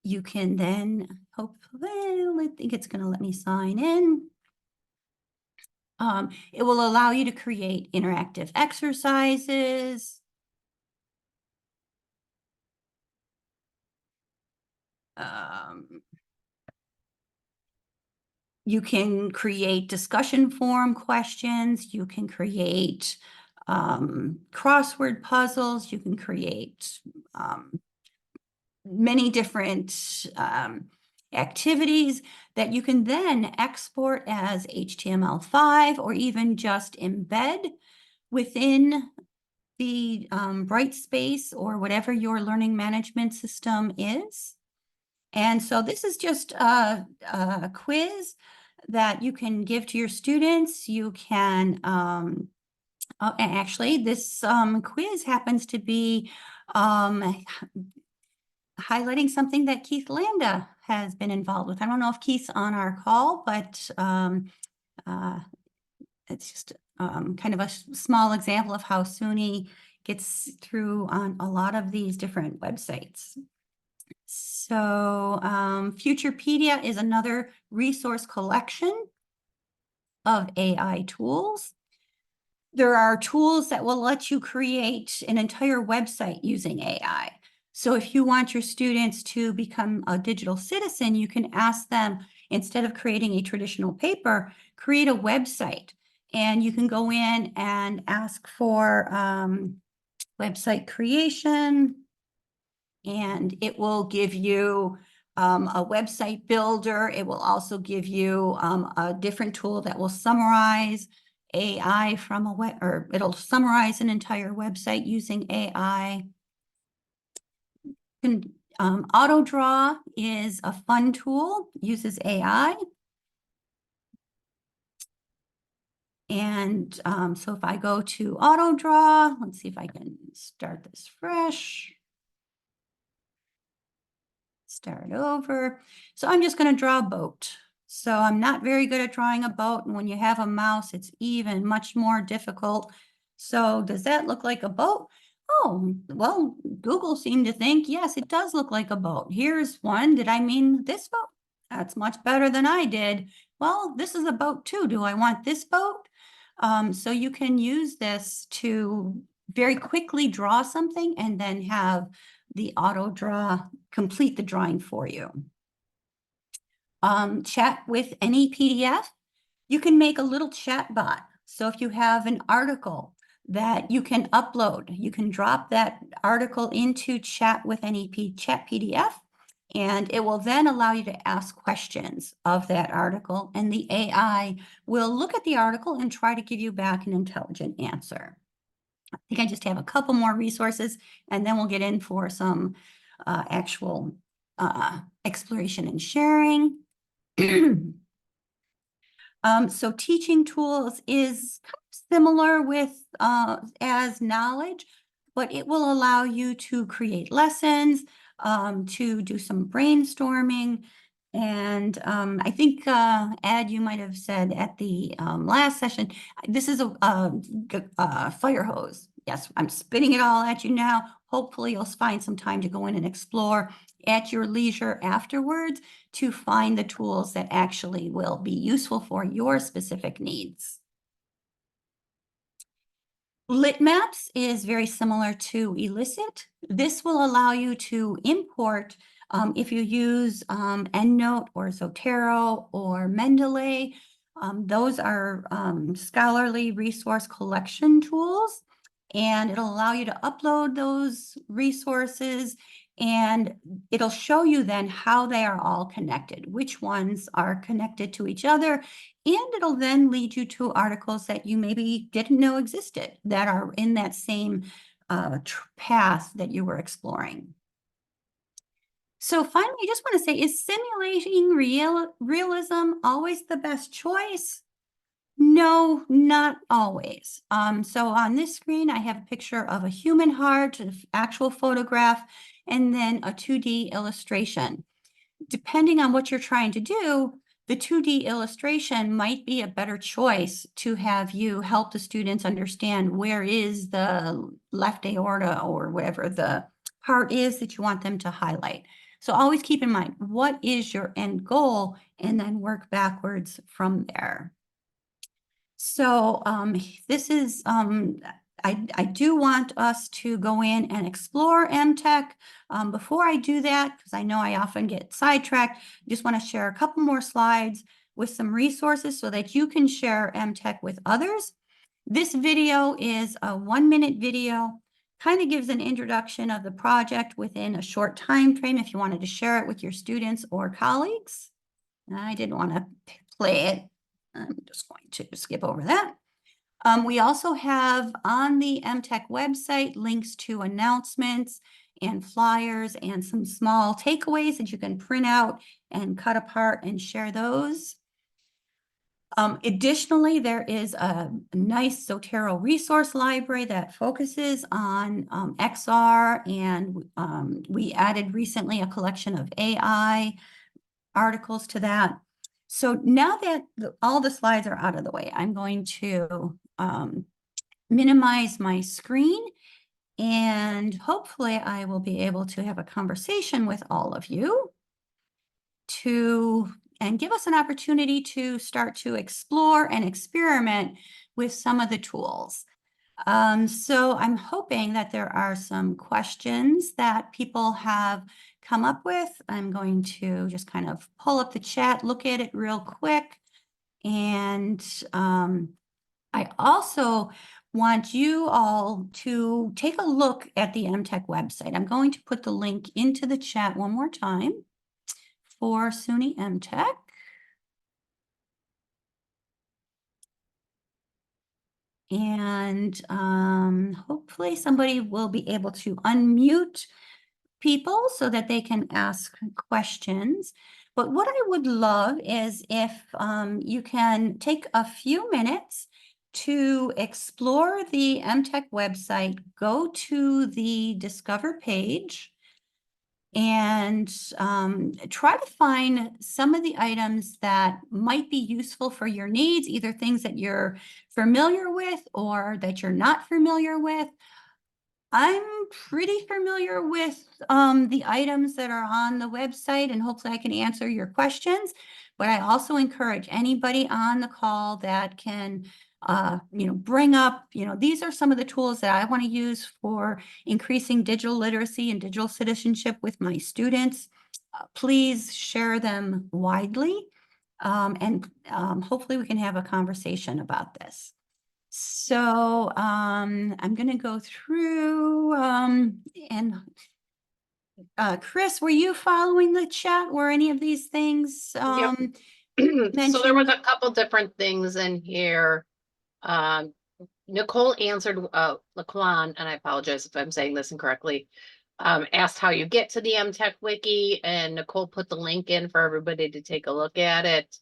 You can then, hopefully, I think it's going to let me sign in. It will allow you to create interactive exercises. You can create discussion forum questions. You can create crossword puzzles. You can create many different activities that you can then export as HTML5 or even just embed within the Brightspace or whatever your learning management system is. And so this is just a quiz that you can give to your students. You can, actually, this quiz happens to be highlighting something that Keith Landa has been involved with. I don't know if Keith's on our call, but it's just kind of a small example of how SUNY gets through on a lot of these different websites. So Futurepedia is another resource collection of AI tools. There are tools that will let you create an entire website using AI. So if you want your students to become a digital citizen, you can ask them, instead of creating a traditional paper, create a website. And you can go in and ask for website creation, and it will give you a website builder. It will also give you a different tool that will summarize AI from a web, or it'll summarize an entire website using AI. AutoDraw is a fun tool, uses AI. And so if I go to AutoDraw, let's see if I can start this fresh. Start over. So I'm just going to draw a boat. So I'm not very good at drawing a boat. And when you have a mouse, it's even much more difficult. So does that look like a boat? Oh, well, Google seemed to think, yes, it does look like a boat. Here's one. Did I mean this boat? That's much better than I did. Well, this is a boat too. Do I want this boat? So you can use this to very quickly draw something and then have the auto draw complete the drawing for you. Chat with any PDF. You can make a little chat bot. So if you have an article that you can upload, you can drop that article into chat with any chat PDF, and it will then allow you to ask questions of that article, and the AI will look at the article and try to give you back an intelligent answer. I think I just have a couple more resources, and then we'll get in for some actual exploration and sharing. So teaching tools is kind of similar with as knowledge, but it will allow you to create lessons, to do some brainstorming. And I think, Ed, you might have said at the last session, this is a fire hose. Yes, I'm spitting it all at you now. Hopefully you'll find some time to go in and explore at your leisure afterwards to find the tools that actually will be useful for your specific needs. Lit Maps is very similar to Elicit. This will allow you to import, if you use EndNote or Zotero or Mendeley. Those are scholarly resource collection tools, and it'll allow you to upload those resources, and it'll show you then how they are all connected, which ones are connected to each other, and it'll then lead you to articles that you maybe didn't know existed that are in that same path that you were exploring. So finally, I just want to say, is simulating realism always the best choice? No, not always. So on this screen, I have a picture of a human heart, an actual photograph, and then a 2D illustration. Depending on what you're trying to do, the 2D illustration might be a better choice to have you help the students understand where is the left aorta or whatever the part is that you want them to highlight. So always keep in mind, what is your end goal, and then work backwards from there. So this is, I do want us to go in and explore MTech. Before I do that, because I know I often get sidetracked, I just want to share a couple more slides with some resources so that you can share MTech with others. This video is a 1-minute video, kind of gives an introduction of the project within a short time frame if you wanted to share it with your students or colleagues. I didn't want to play it. I'm just going to skip over that. We also have on the MTech website links to announcements and flyers and some small takeaways that you can print out and cut apart and share those. Additionally, there is a nice Zotero resource library that focuses on XR, and we added recently a collection of AI articles to that. So now that all the slides are out of the way, I'm going to minimize my screen, and hopefully I will be able to have a conversation with all of you and give us an opportunity to start to explore and experiment with some of the tools. So I'm hoping that there are some questions that people have come up with. I'm going to just kind of pull up the chat, look at it real quick. And I also want you all to take a look at the MTech website. I'm going to put the link into the chat one more time for SUNY MTech. And hopefully somebody will be able to unmute people so that they can ask questions. But what I would love is if you can take a few minutes to explore the MTech website, go to the Discover page, and try to find some of the items that might be useful for your needs, either things that you're familiar with or that you're not familiar with. I'm pretty familiar with the items that are on the website, and hopefully I can answer your questions. But I also encourage anybody on the call that can bring up, these are some of the tools that I want to use for increasing digital literacy and digital citizenship with my students. Please share them widely, and hopefully we can have a conversation about this. So I'm going to go through and Chris, were you following the chat? Were any of these things So there was mentioned? a couple different things in here. Nicole answered Laquan, and I apologize if I'm saying this incorrectly. Asked how you get to the MTech wiki, and Nicole put the link in for everybody to take a look at it.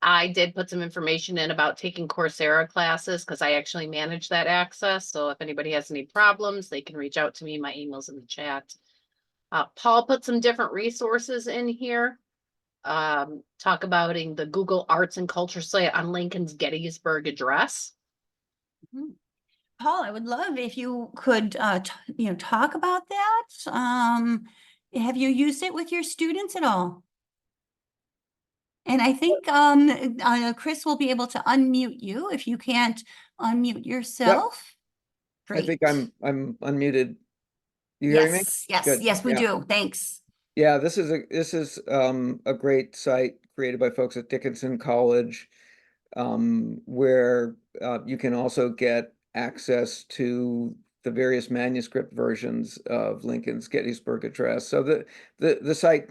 I did put some information in about taking Coursera classes because I actually manage that access. So if anybody has any problems, they can reach out to me. My email's in the chat. Paul put some different resources in here. Talk about the Google Arts and Culture site on Lincoln's Gettysburg Address. Paul, I would love if you could talk about that. Have you used it with your students at all? And I think Chris will be able to unmute you if you can't unmute yourself. I Great. think I'm unmuted. You hearing me? Yes, Good. yes, we Yeah. do. Thanks. Yeah, this is a great site created by folks at Dickinson College, where you can also get access to the various manuscript versions of Lincoln's Gettysburg Address. So the site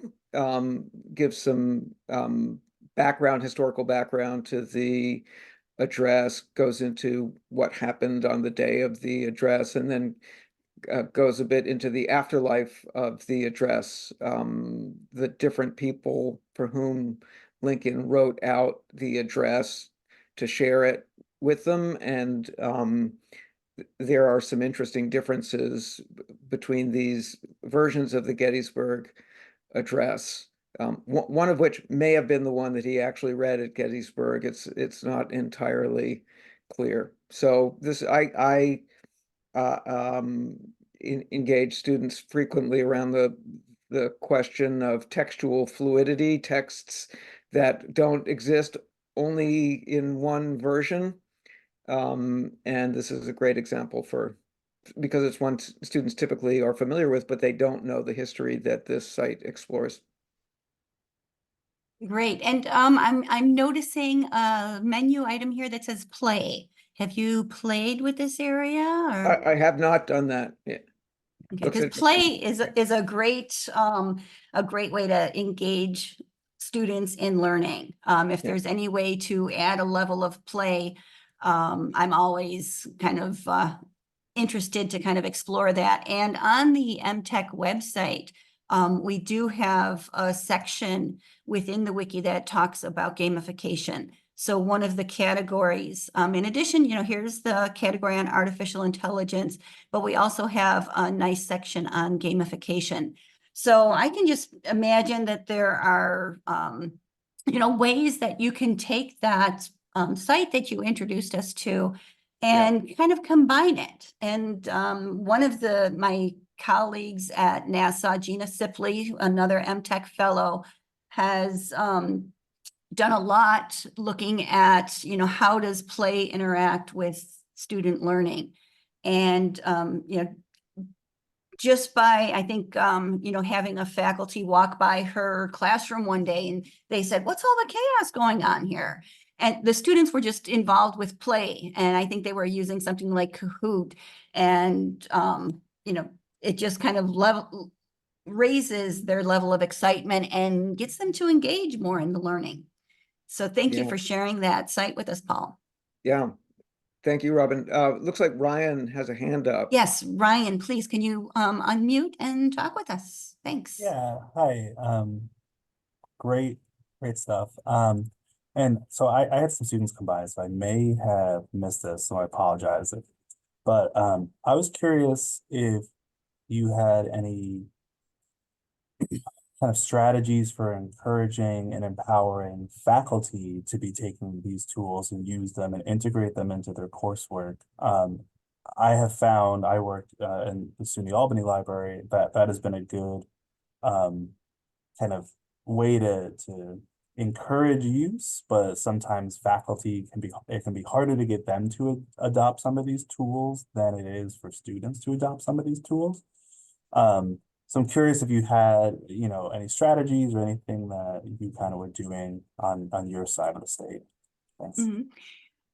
gives some historical background to the address, goes into what happened on the day of the address, and then goes a bit into the afterlife of the address, the different people for whom Lincoln wrote out the address to share it with them. And there are some interesting differences between these versions of the Gettysburg Address. One of which may have been the one that he actually read at Gettysburg. It's not entirely clear. So I engage students frequently around the question of textual fluidity, texts that don't exist only in one version. And this is a great example because it's one students typically are familiar with, but they don't know the history that this site explores. Great. And I'm noticing a menu item here that says play. Have you played with this area? Or? I have not done that. Yeah. Okay, because play is a great way to engage students in learning. If there's any way to add a level of play, I'm always kind of interested to kind of explore that. And on the MTech website, we do have a section within the wiki that talks about gamification. So one of the categories, in addition, here's the category on artificial intelligence, but we also have a nice section on gamification. So I can just imagine that there are, ways that you can take that site that you introduced us to and kind of combine it. And one of my colleagues at NASA, Gina Sipley, another MTech fellow, has done a lot looking at, how does play interact with student learning? And, just by, I think, having a faculty walk by her classroom one day and they said, what's all the chaos going on here? And the students were just involved with play. And I think they were using something like Kahoot. And, it just kind of raises their level of excitement and gets them to engage more in the learning. So thank you for sharing that site with us, Paul. Yeah. Thank you, Robin. Looks like Ryan has a hand up. Yes, Ryan, please, can you unmute and talk with us? Thanks. Yeah, hi. Great stuff. And so I had some students come by, so I may have missed this, so I apologize. But I was curious if you had any kind of strategies for encouraging and empowering faculty to be taking these tools and use them and integrate them into their coursework. I have found, I worked in the SUNY Albany Library, that has been a good kind of way to encourage use, but sometimes faculty it can be harder to get them to adopt some of these tools than it is for students to adopt some of these tools. So I'm curious if you had, any strategies or anything that you kind of were doing on your side of the state. Thanks. Mhm.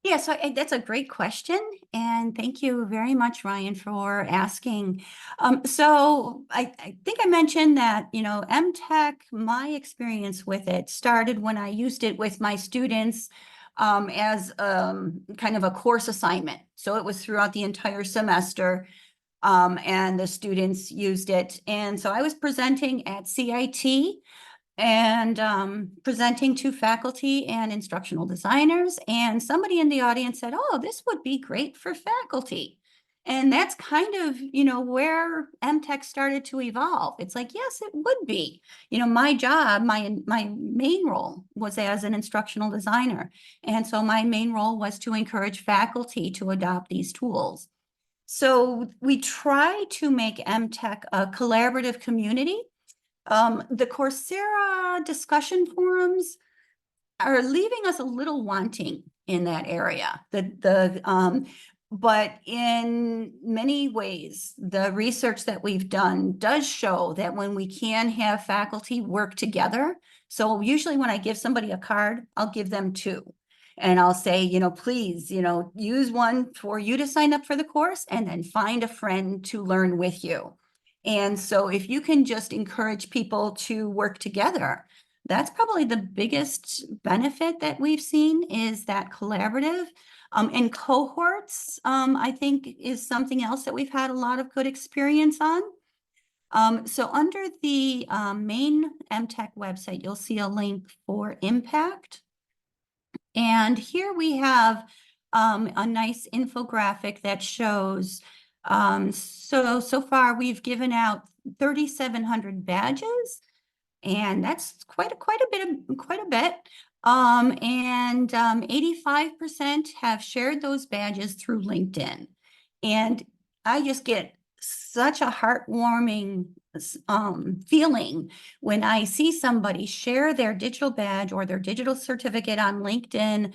Yeah, so that's a great question. And thank you very much, Ryan, for asking. So I think I mentioned that, MTech, my experience with it started when I used it with my students as kind of a course assignment. So it was throughout the entire semester. And the students used it. And so I was presenting at CIT and presenting to faculty and instructional designers. And somebody in the audience said, oh, this would be great for faculty. And that's kind of, where MTech started to evolve. It's like, yes, it would be. My job, my main role was as an instructional designer. And so my main role was to encourage faculty to adopt these tools. So we try to make MTech a collaborative community. The Coursera discussion forums are leaving us a little wanting in that area. But in many ways, the research that we've done does show that when we can have faculty work together, so usually when I give somebody a card, I'll give them two. And I'll say, please, use one for you to sign up for the course and then find a friend to learn with you. And so if you can just encourage people to work together, that's probably the biggest benefit that we've seen is that collaborative. And cohorts, I think, is something else that we've had a lot of good experience on. So under the main MTech website, you'll see a link for impact. And here we have a nice infographic that shows, so far we've given out 3,700 badges, and that's quite a bit. And 85% have shared those badges through LinkedIn. And I just get such a heartwarming feeling when I see somebody share their digital badge or their digital certificate on LinkedIn.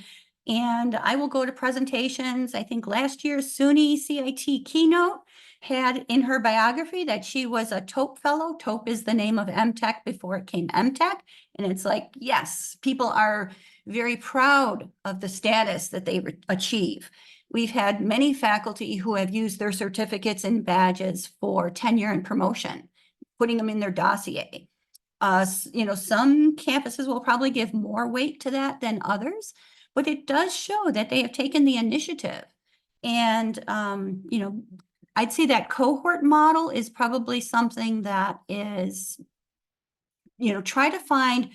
And I will go to presentations. I think last year's SUNY CIT keynote had in her biography that she was a TOPE fellow. TOPE is the name of MTech before it came MTech. And it's like, yes, people are very proud of the status that they achieve. We've had many faculty who have used their certificates and badges for tenure and promotion, putting them in their dossier. Some campuses will probably give more weight to that than others, but it does show that they have taken the initiative. And, I'd say that cohort model is probably something that is, try to find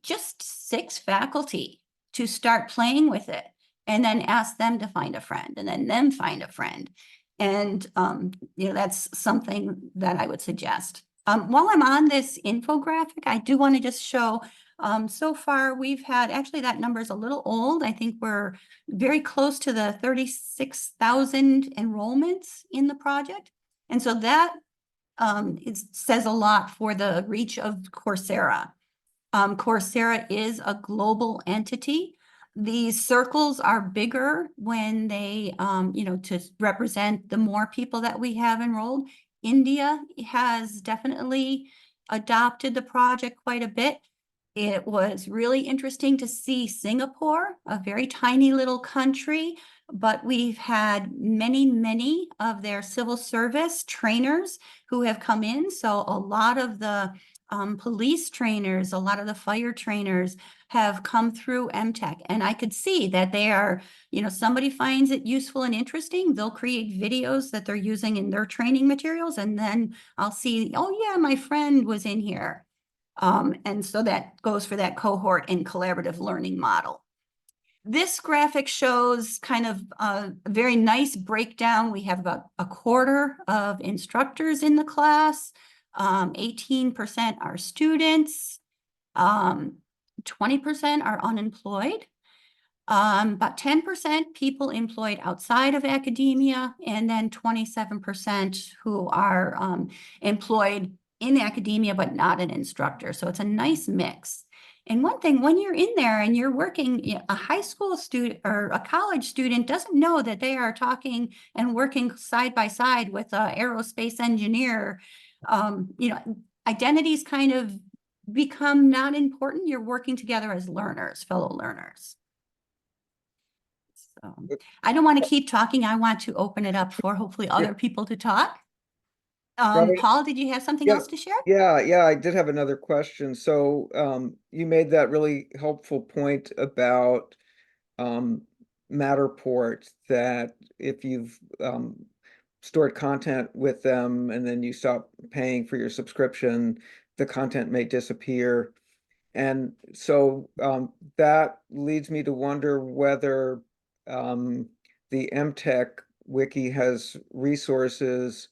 just 6 faculty to start playing with it and then ask them to find a friend and then them find a friend. And, that's something that I would suggest. While I'm on this infographic, I do want to just show, so far we've had, actually that number is a little old. I think we're very close to the 36,000 enrollments in the project. And so that says a lot for the reach of Coursera. Coursera is a global entity. These circles are bigger when they, to represent the more people that we have enrolled. India has definitely adopted the project quite a bit. It was really interesting to see Singapore, a very tiny little country, but we've had many of their civil service trainers who have come in. So a lot of the police trainers, a lot of the fire trainers have come through MTech. And I could see that they are, somebody finds it useful and interesting. They'll create videos that they're using in their training materials. And then I'll see, oh yeah, my friend was in here. And so that goes for that cohort and collaborative learning model. This graphic shows kind of a very nice breakdown. We have about a quarter of instructors in the class. 18% are students, 20% are unemployed. About 10% people employed outside of academia, and then 27% who are employed in academia, but not an instructor. So it's a nice mix. And one thing, when you're in there and you're working, a high school student or a college student doesn't know that they are talking and working side by side with an aerospace engineer. Identities kind of become not important. You're working together as learners, fellow learners. So I don't want to keep talking. I want to open it up for hopefully other people to talk. Paul, did you have something else to share? Yeah, I did have another question. So you made that really helpful point about Matterport, that if you've stored content with them and then you stop paying for your subscription, the content may disappear. And so that leads me to wonder whether the MTech Wiki has resources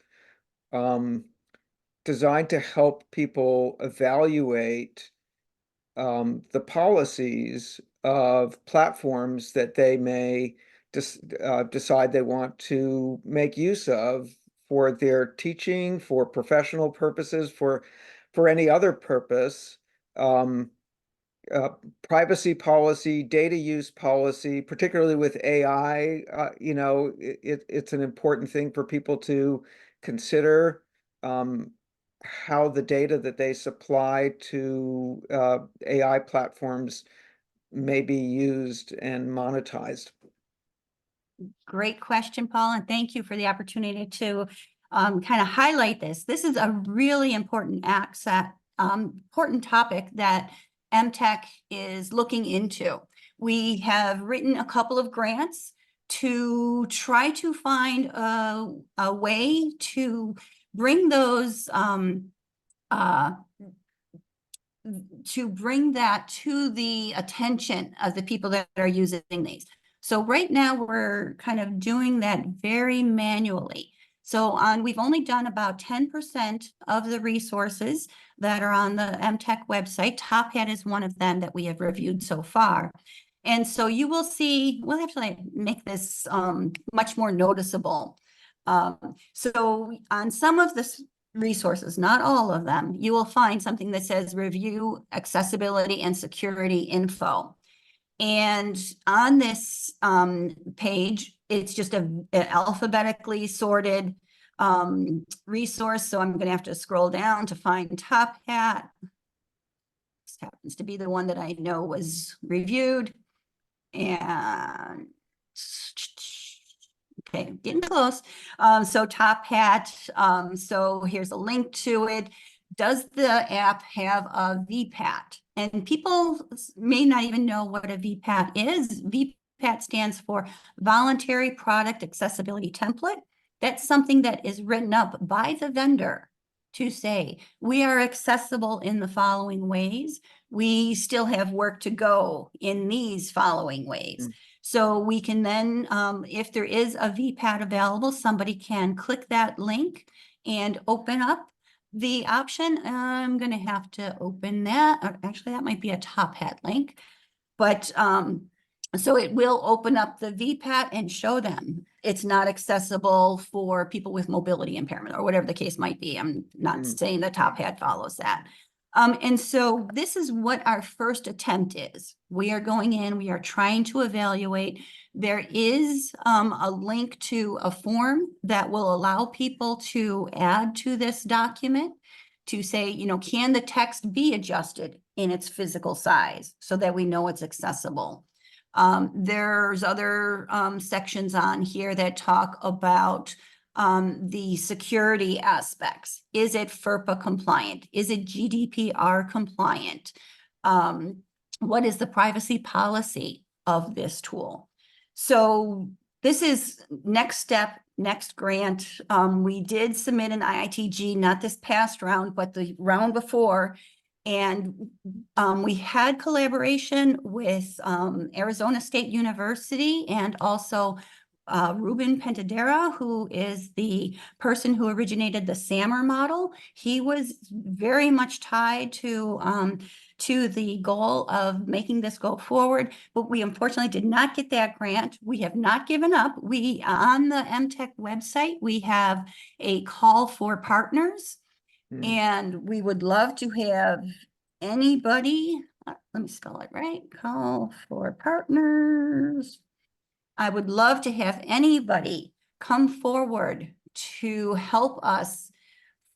designed to help people evaluate the policies of platforms that they may decide they want to make use of for their teaching, for professional purposes, for any other purpose. Privacy policy, data use policy, particularly with AI, it's an important thing for people to consider. How the data that they supply to AI platforms may be used and monetized. Great question, Paul, and thank you for the opportunity to kind of highlight this. This is a really important important topic that MTech is looking into. We have written a couple of grants to try to find a way to bring those to bring that to the attention of the people that are using these. So right now we're kind of doing that very manually. So we've only done about 10% of the resources that are on the MTech website. Top Hat is one of them that we have reviewed so far. And so you will see, we'll have to make this much more noticeable. So on some of the resources, not all of them, you will find something that says review accessibility and security info. And on this page, it's just an alphabetically sorted resource. So I'm going to have to scroll down to find Top Hat. This happens to be the one that I know was reviewed. And okay, getting close. So Top Hat, so here's a link to it. Does the app have a VPAT? And people may not even know what a VPAT is. VPAT stands for Voluntary Product Accessibility Template. That's something that is written up by the vendor to say, we are accessible in the following ways. We still have work to go in these following ways. So we can then, if there is a VPAT available, somebody can click that link and open up the option. I'm going to have to open that. Actually, that might be a Top Hat link. But so it will open up the VPAT and show them it's not accessible for people with mobility impairment or whatever the case might be. I'm not saying the Top Hat follows that. And so this is what our first attempt is. We are going in, we are trying to evaluate. There is a link to a form that will allow people to add to this document to say, you know, can the text be adjusted in its physical size so that we know it's accessible? There's other sections on here that talk about the security aspects. Is it FERPA compliant? Is it GDPR compliant? What is the privacy policy of this tool? So this is next step, next grant. We did submit an IITG, not this past round, but the round before. And we had collaboration with Arizona State University and also Ruben Pentadera, who is the person who originated the SAMR model. He was very much tied to the goal of making this go forward, but we unfortunately did not get that grant. We have not given up. We, on the MTech website, we have a call for partners, and we would love to have anybody, let me spell it right, call for partners. I would love to have anybody come forward to help us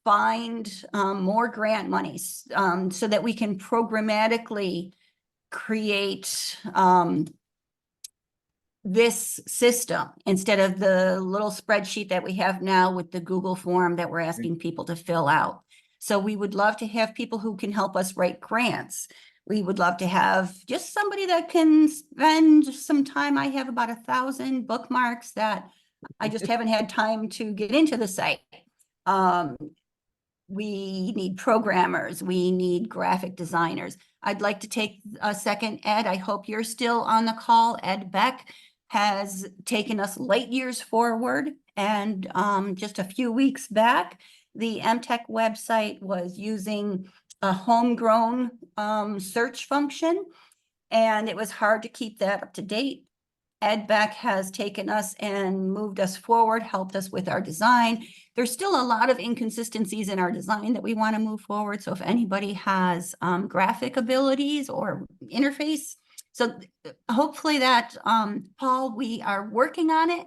find more grant monies so that we can programmatically create this system instead of the little spreadsheet that we have now with the Google form that we're asking people to fill out. So we would love to have people who can help us write grants. We would love to have just somebody that can spend some time. I have about 1,000 bookmarks that I just haven't had time to get into the site. We need programmers. We need graphic designers. I'd like to take a second, Ed. I hope you're still on the call. Ed Beck has taken us light years forward. And just a few weeks back, the MTech website was using a homegrown search function, and it was hard to keep that up to date. Ed Beck has taken us and moved us forward, helped us with our design. There's still a lot of inconsistencies in our design that we want to move forward. So if anybody has graphic abilities or interface, so hopefully that, Paul, we are working on it.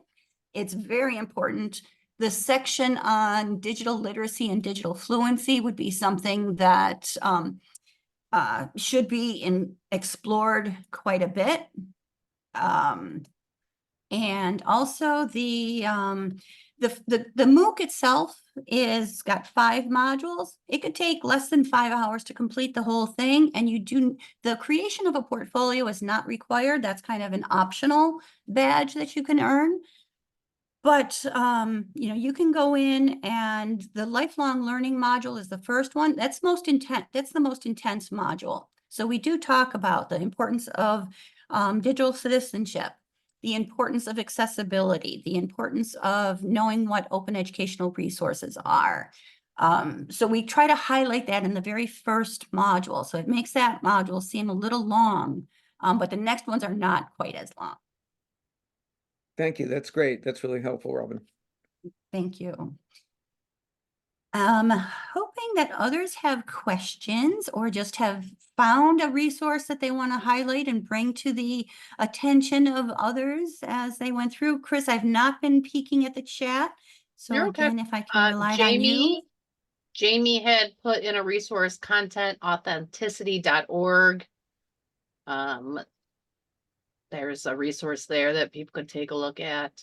It's very important. The section on digital literacy and digital fluency would be something that should be explored quite a bit. And also the MOOC itself is got 5 modules. It could take less than 5 hours to complete the whole thing. And the creation of a portfolio is not required. That's kind of an optional badge that you can earn. But, you can go in, and the lifelong learning module is the first one. That's the most intense module. So we do talk about the importance of digital citizenship, the importance of accessibility, the importance of knowing what open educational resources are. So we try to highlight that in the very first module. So it makes that module seem a little long, but the next ones are not quite as long. Thank you. That's great. That's really helpful, Robin. Thank you. Hoping that others have questions or just have found a resource that they want to highlight and bring to the attention of others as they went through. Chris, I've not been peeking at the chat. So You're okay. again, if I can rely on you. Jamie had put in a resource, content.authenticity.org. There's a resource there that people could take a look at.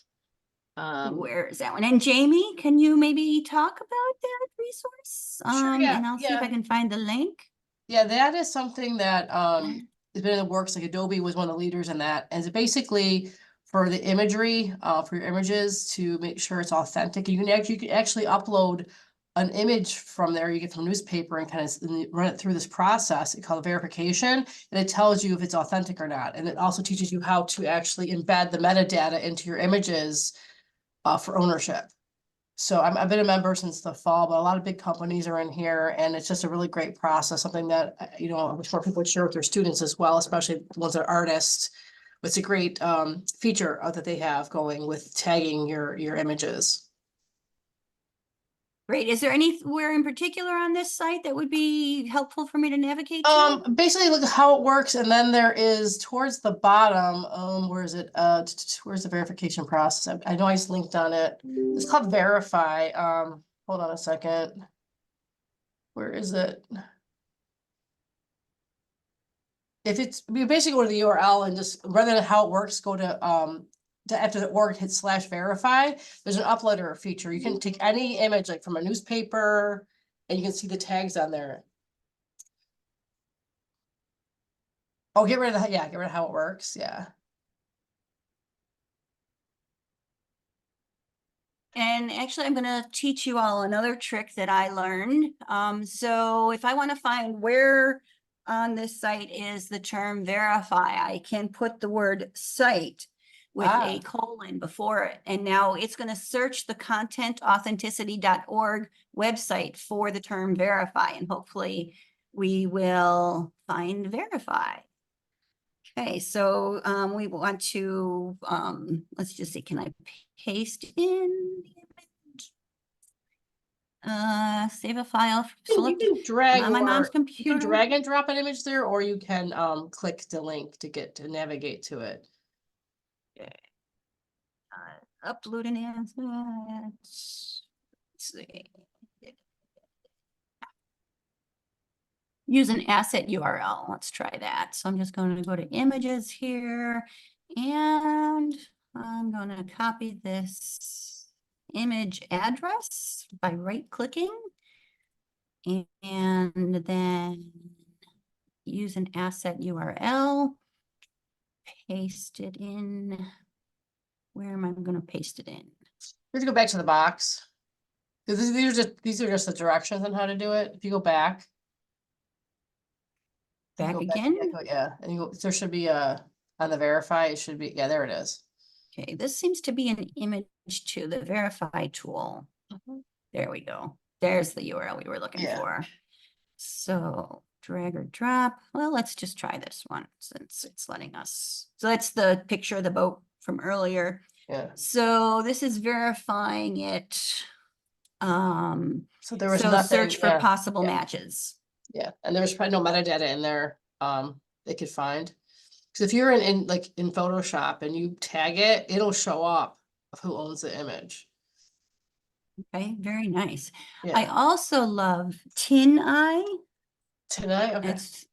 Where is that one? And Jamie, can you maybe talk about that resource? Sure, yeah, And I'll see if I can find the link. Yeah, that is something that has been in the works. Like Adobe was one of the leaders in that. And it's basically for the imagery, for your images to make sure it's authentic. You can actually upload an image from there. You get from a newspaper and kind of run it through this process. It's called verification, and it tells you if it's authentic or not. And it also teaches you how to actually embed the metadata into your images for ownership. So I've been a member since the fall, but a lot of big companies are in here, and it's just a really great process, something that, I wish more people would share with their students as well, especially the ones that are artists. It's a great feature that they have going with tagging your images. Great. Is there anywhere in particular on this site that would be helpful for me to navigate to? Basically look at how it works, and then there is towards the bottom, where is it? Where's the verification process? I know I just linked on it. It's called Verify. Hold on a second. Where is it? If it's, you basically go to the URL and just, rather than how it works, go to after the org, hit /verify. There's an uploader feature. You can take any image, like from a newspaper, and you can see the tags on there. Oh, get rid of that. Yeah, get rid of how it works. Yeah. And actually, I'm going to teach you all another trick that I learned. So if I want to find where on this site is the term verify, I can put the word site. with Ah. a colon before it. And now it's going to search the content-authenticity.org website for the term verify, and hopefully we will find verify. Okay, so we want to, let's just see, can I paste in the image? Save a file, You select, can drag on my mom's or you can computer. drag and drop an image there, or you can click the link to get to navigate to it. Upload an asset. Let's see. Use an asset URL. Let's try that. So I'm just going to go to images here, and I'm going to copy this image address by right-clicking, and then use an asset URL, paste it in. Where am I going to paste it in? We have to go back to the box. Because these are just the directions on how to do it. If you go back. Back go again? Yeah, and you go, there should be a, on the verify, it should be, yeah, there it is. Okay, this seems to be an image to the verify tool. Mhm. There we go. There's the URL we were looking Yeah. for. So drag or drop. Well, let's just try this one since it's letting us. So that's the picture of the boat from earlier. Yeah, So this is verifying it. so there was So nothing, search for yeah, possible yeah. matches. Yeah, and there's probably no metadata in there, they could find. Cause if you're in like in Photoshop and you tag it, it'll show up of who owns the image. Okay, very nice. I Yeah, also love Tin Eye. tonight, okay. It's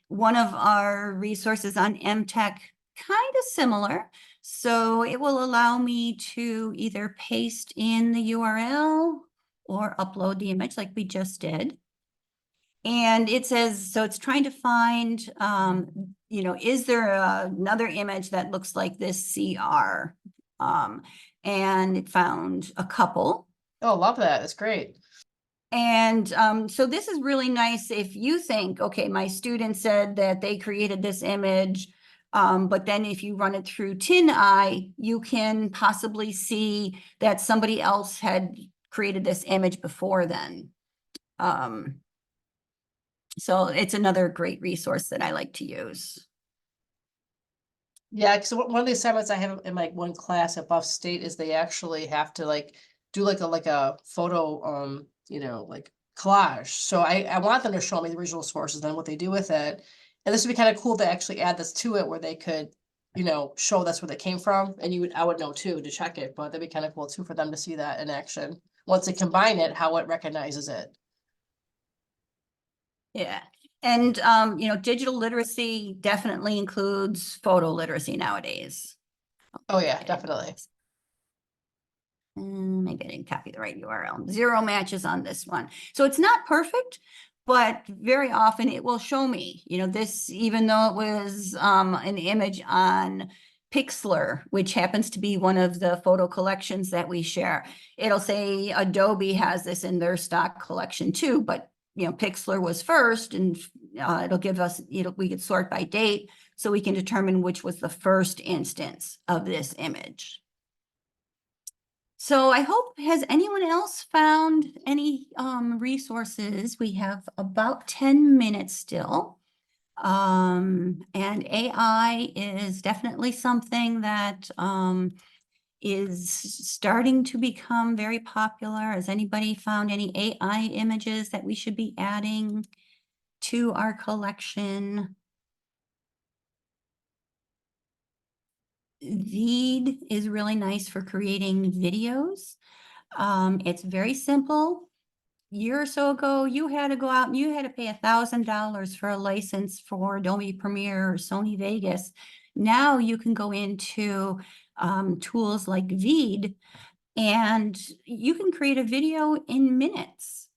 one of our resources on MTech, kind of similar. So it will allow me to either paste in the URL or upload the image like we just did. And it says, so it's trying to find, you know, is there another image that looks like this CR? And it found a couple. Oh, love that, that's great. And so this is really nice if you think, okay, my student said that they created this image, but then if you run it through Tin Eye, you can possibly see that somebody else had created this image before then. So it's another great resource that I like to use. Yeah, because one of the assignments I have in my one class at Buff State is they actually have to like do like a photo you know, like collage. So I want them to show me the original sources and what they do with it. And this would be kind of cool to actually add this to it where they could, you know, show that's where they came from, and I would know too to check it, but that'd be kind of cool too for them to see that in action. Once they combine it, how it recognizes it. Yeah. And, you know, digital literacy definitely includes photo literacy nowadays. Oh yeah, Okay. definitely. Maybe I didn't copy the right URL. 0 matches on this one. So it's not perfect, but very often it will show me, you know, this, even though it was an image on Pixlr, which happens to be one of the photo collections that we share. It'll say Adobe has this in their stock collection too, but you know, Pixlr was first, and it'll give us, we could sort by date so we can determine which was the first instance of this image. So I hope, has anyone else found any resources? We have about 10 minutes still. And AI is definitely something that is starting to become very popular. Has anybody found any AI images that we should be adding to our collection? Veed is really nice for creating videos. It's very simple. A year or so ago, you had to go out and you had to pay $1,000 for a license for Adobe Premiere or Sony Vegas. Now you can go into tools like Veed and you can create a video in minutes.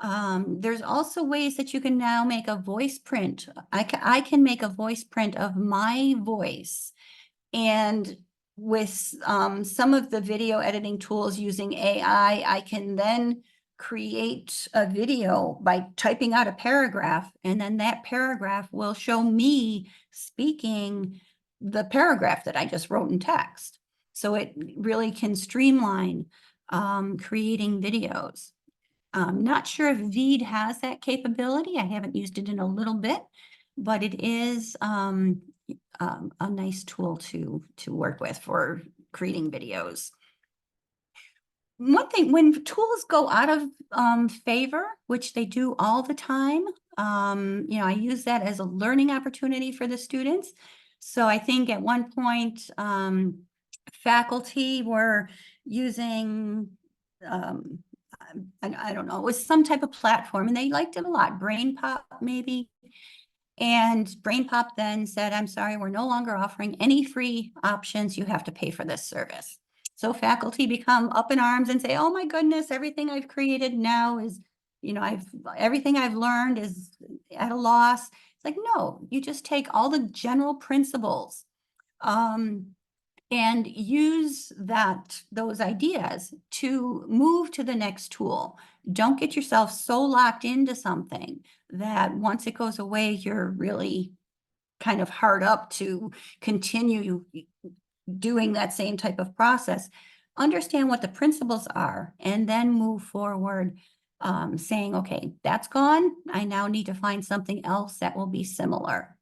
There's also ways that you can now make a voice print. I can make a voice print of my voice. And with some of the video editing tools using AI, I can then create a video by typing out a paragraph, and then that paragraph will show me speaking the paragraph that I just wrote in text. So it really can streamline creating videos. Not sure if Veed has that capability. I haven't used it in a little bit, but it is a nice tool to work with for creating videos. One thing, when tools go out of favor, which they do all the time, you know, I use that as a learning opportunity for the students. So I think at one point, faculty were using, I don't know, it was some type of platform and they liked it a lot, BrainPop maybe. And BrainPop then said, I'm sorry, we're no longer offering any free options. You have to pay for this service. So faculty become up in arms and say, oh my goodness, everything I've created now is, you know, everything I've learned is at a loss. It's like, no, you just take all the general principles and use those ideas to move to the next tool. Don't get yourself so locked into something that once it goes away, you're really kind of hard up to continue doing that same type of process. Understand what the principles are and then move forward, saying, okay, that's gone. I now need to find something else that will be similar.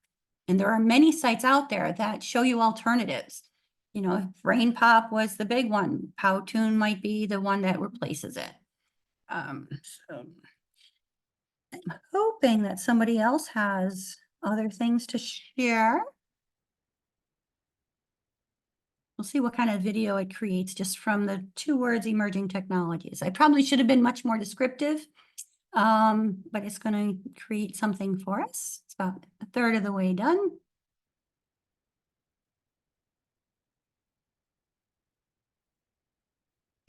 And there are many sites out there that show you alternatives. You know, if BrainPop was the big one, Powtoon might be the one that replaces it. So I'm hoping that somebody else has other things to share. We'll see what kind of video it creates just from the 2 words emerging technologies. I probably should have been much more descriptive, but it's going to create something for us. It's about a third of the way done.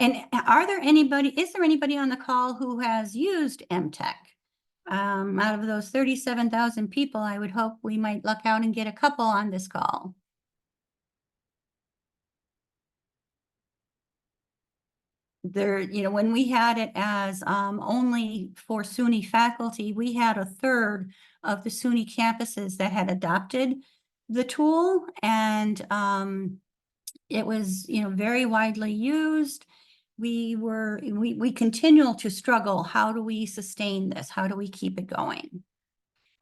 And is there anybody on the call who has used MTech? Out of those 37,000 people, I would hope we might luck out and get a couple on this call. There, you know, when we had it as only for SUNY faculty, we had a third of the SUNY campuses that had adopted the tool, and it was, you know, very widely used. We continue to struggle. How do we sustain this? How do we keep it going?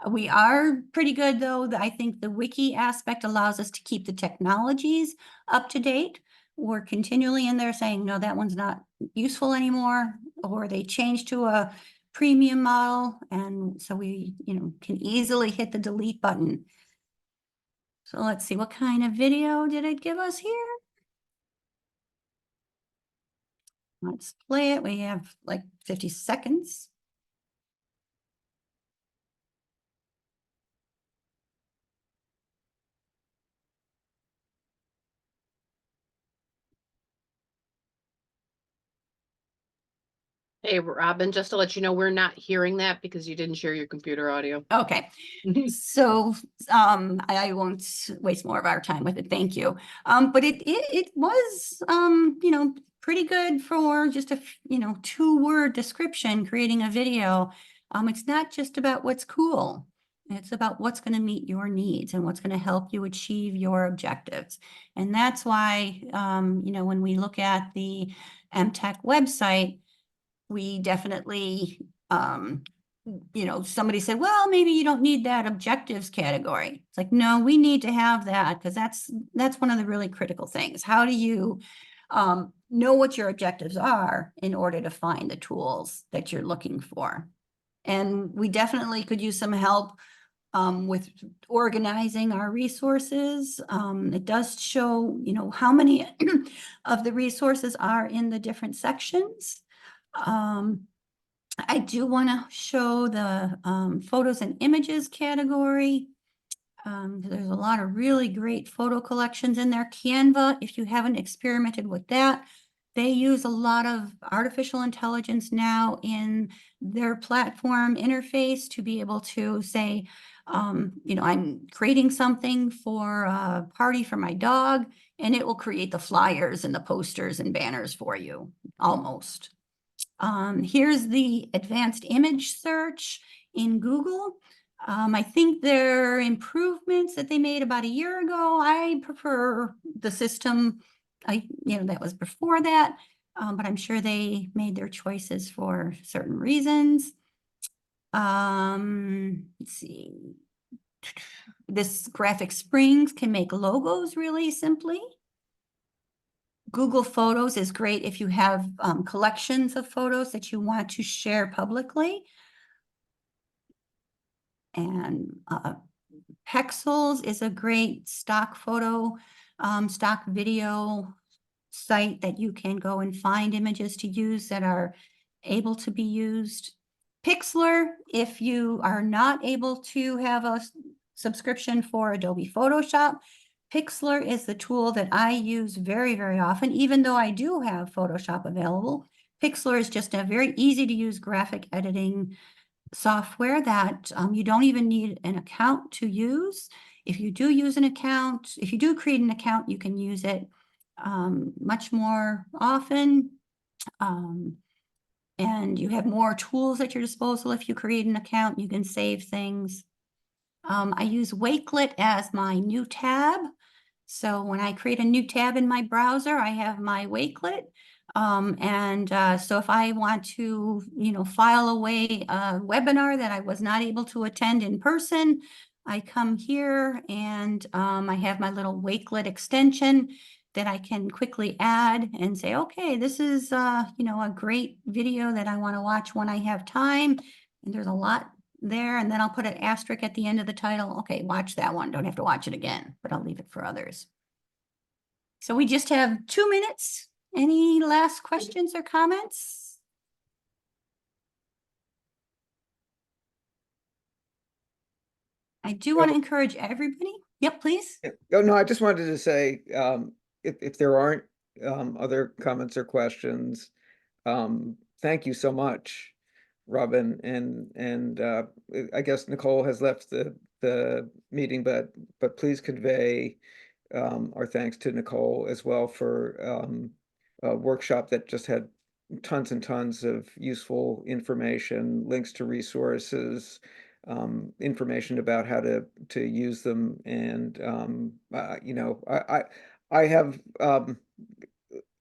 We are pretty good, though. I think the wiki aspect allows us to keep the technologies up to date. We're continually in there saying, no, that one's not useful anymore, or they changed to a premium model. And so we, you know, can easily hit the delete button. So let's see, what kind of video did it give us here? Let's play it. We have like 50 seconds. Hey, Robin, just to let you know, we're not hearing that because you didn't share your computer audio. Okay, so I won't waste more of our time with it. Thank you. But it was you know, pretty good for just a 2-word description, creating a video. It's not just about what's cool. It's about what's going to meet your needs and what's going to help you achieve your objectives. And that's why you know, when we look at the MTech website, we definitely you know, somebody said, well, maybe you don't need that objectives category. It's like, no, we need to have that, because that's one of the really critical things. How do you know what your objectives are in order to find the tools that you're looking for? And we definitely could use some help with organizing our resources. It does show, you know, how many of the resources are in the different sections. I do want to show the photos and images category. There's a lot of really great photo collections in there. Canva, if you haven't experimented with that, they use a lot of artificial intelligence now in their platform interface to be able to say, you know, I'm creating something for a party for my dog, and it will create the flyers and the posters and banners for you, almost. Here's the advanced image search in Google. I think there are improvements that they made about a year ago. I prefer the system, that was before that, but I'm sure they made their choices for certain reasons. Let's see. This Graphic Springs can make logos really simply. Google Photos is great if you have collections of photos that you want to share publicly. And Pexels is a great stock photo, stock video site that you can go and find images to use that are able to be used. Pixlr, if you are not able to have a subscription for Adobe Photoshop, Pixlr is the tool that I use very, very often, even though I do have Photoshop available. Pixlr is just a very easy to use graphic editing software that you don't even need an account to use. If you do use an account, if you do create an account, you can use it much more often. And you have more tools at your disposal. If you create an account, you can save things. I use Wakelet as my new tab. So when I create a new tab in my browser, I have my Wakelet. So if I want to, file away a webinar that I was not able to attend in person, I come here and I have my little Wakelet extension that I can quickly add and say, okay, this is, a great video that I want to watch when I have time. And there's a lot there. And then I'll put an asterisk at the end of the title. Okay, watch that one. Don't have to watch it again, but I'll leave it for others. So we just have 2 minutes. Any last questions or comments? I do want to encourage everybody. Yep, please. Oh, no, I just wanted to say, if there aren't other comments or questions, thank you so much, Robin, and I guess Nicole has left the meeting, but please convey our thanks to Nicole as well for a workshop that just had tons and tons of useful information, links to resources, information about how to use them, and I have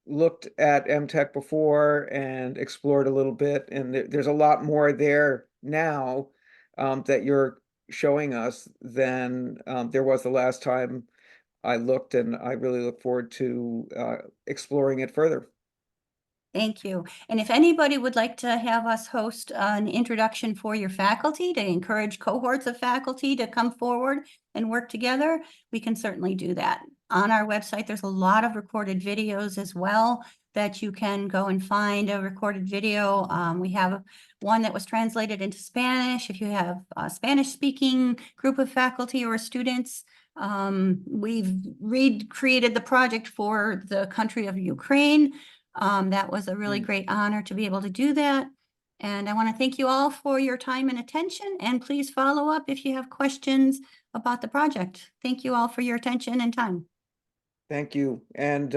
looked at MTech before and explored a little bit, and there's a lot more there now that you're showing us than there was the last time I looked, and I really look forward to exploring it further. Thank you. And if anybody would like to have us host an introduction for your faculty to encourage cohorts of faculty to come forward and work together, we can certainly do that. On our website, there's a lot of recorded videos as well that you can go and find a recorded video. We have one that was translated into Spanish. If you have a Spanish-speaking group of faculty or students, we've recreated the project for the country of Ukraine. That was a really great honor to be able to do that. And I want to thank you all for your time and attention, and please follow up if you have questions about the project. Thank you all for your attention and time. Thank you. And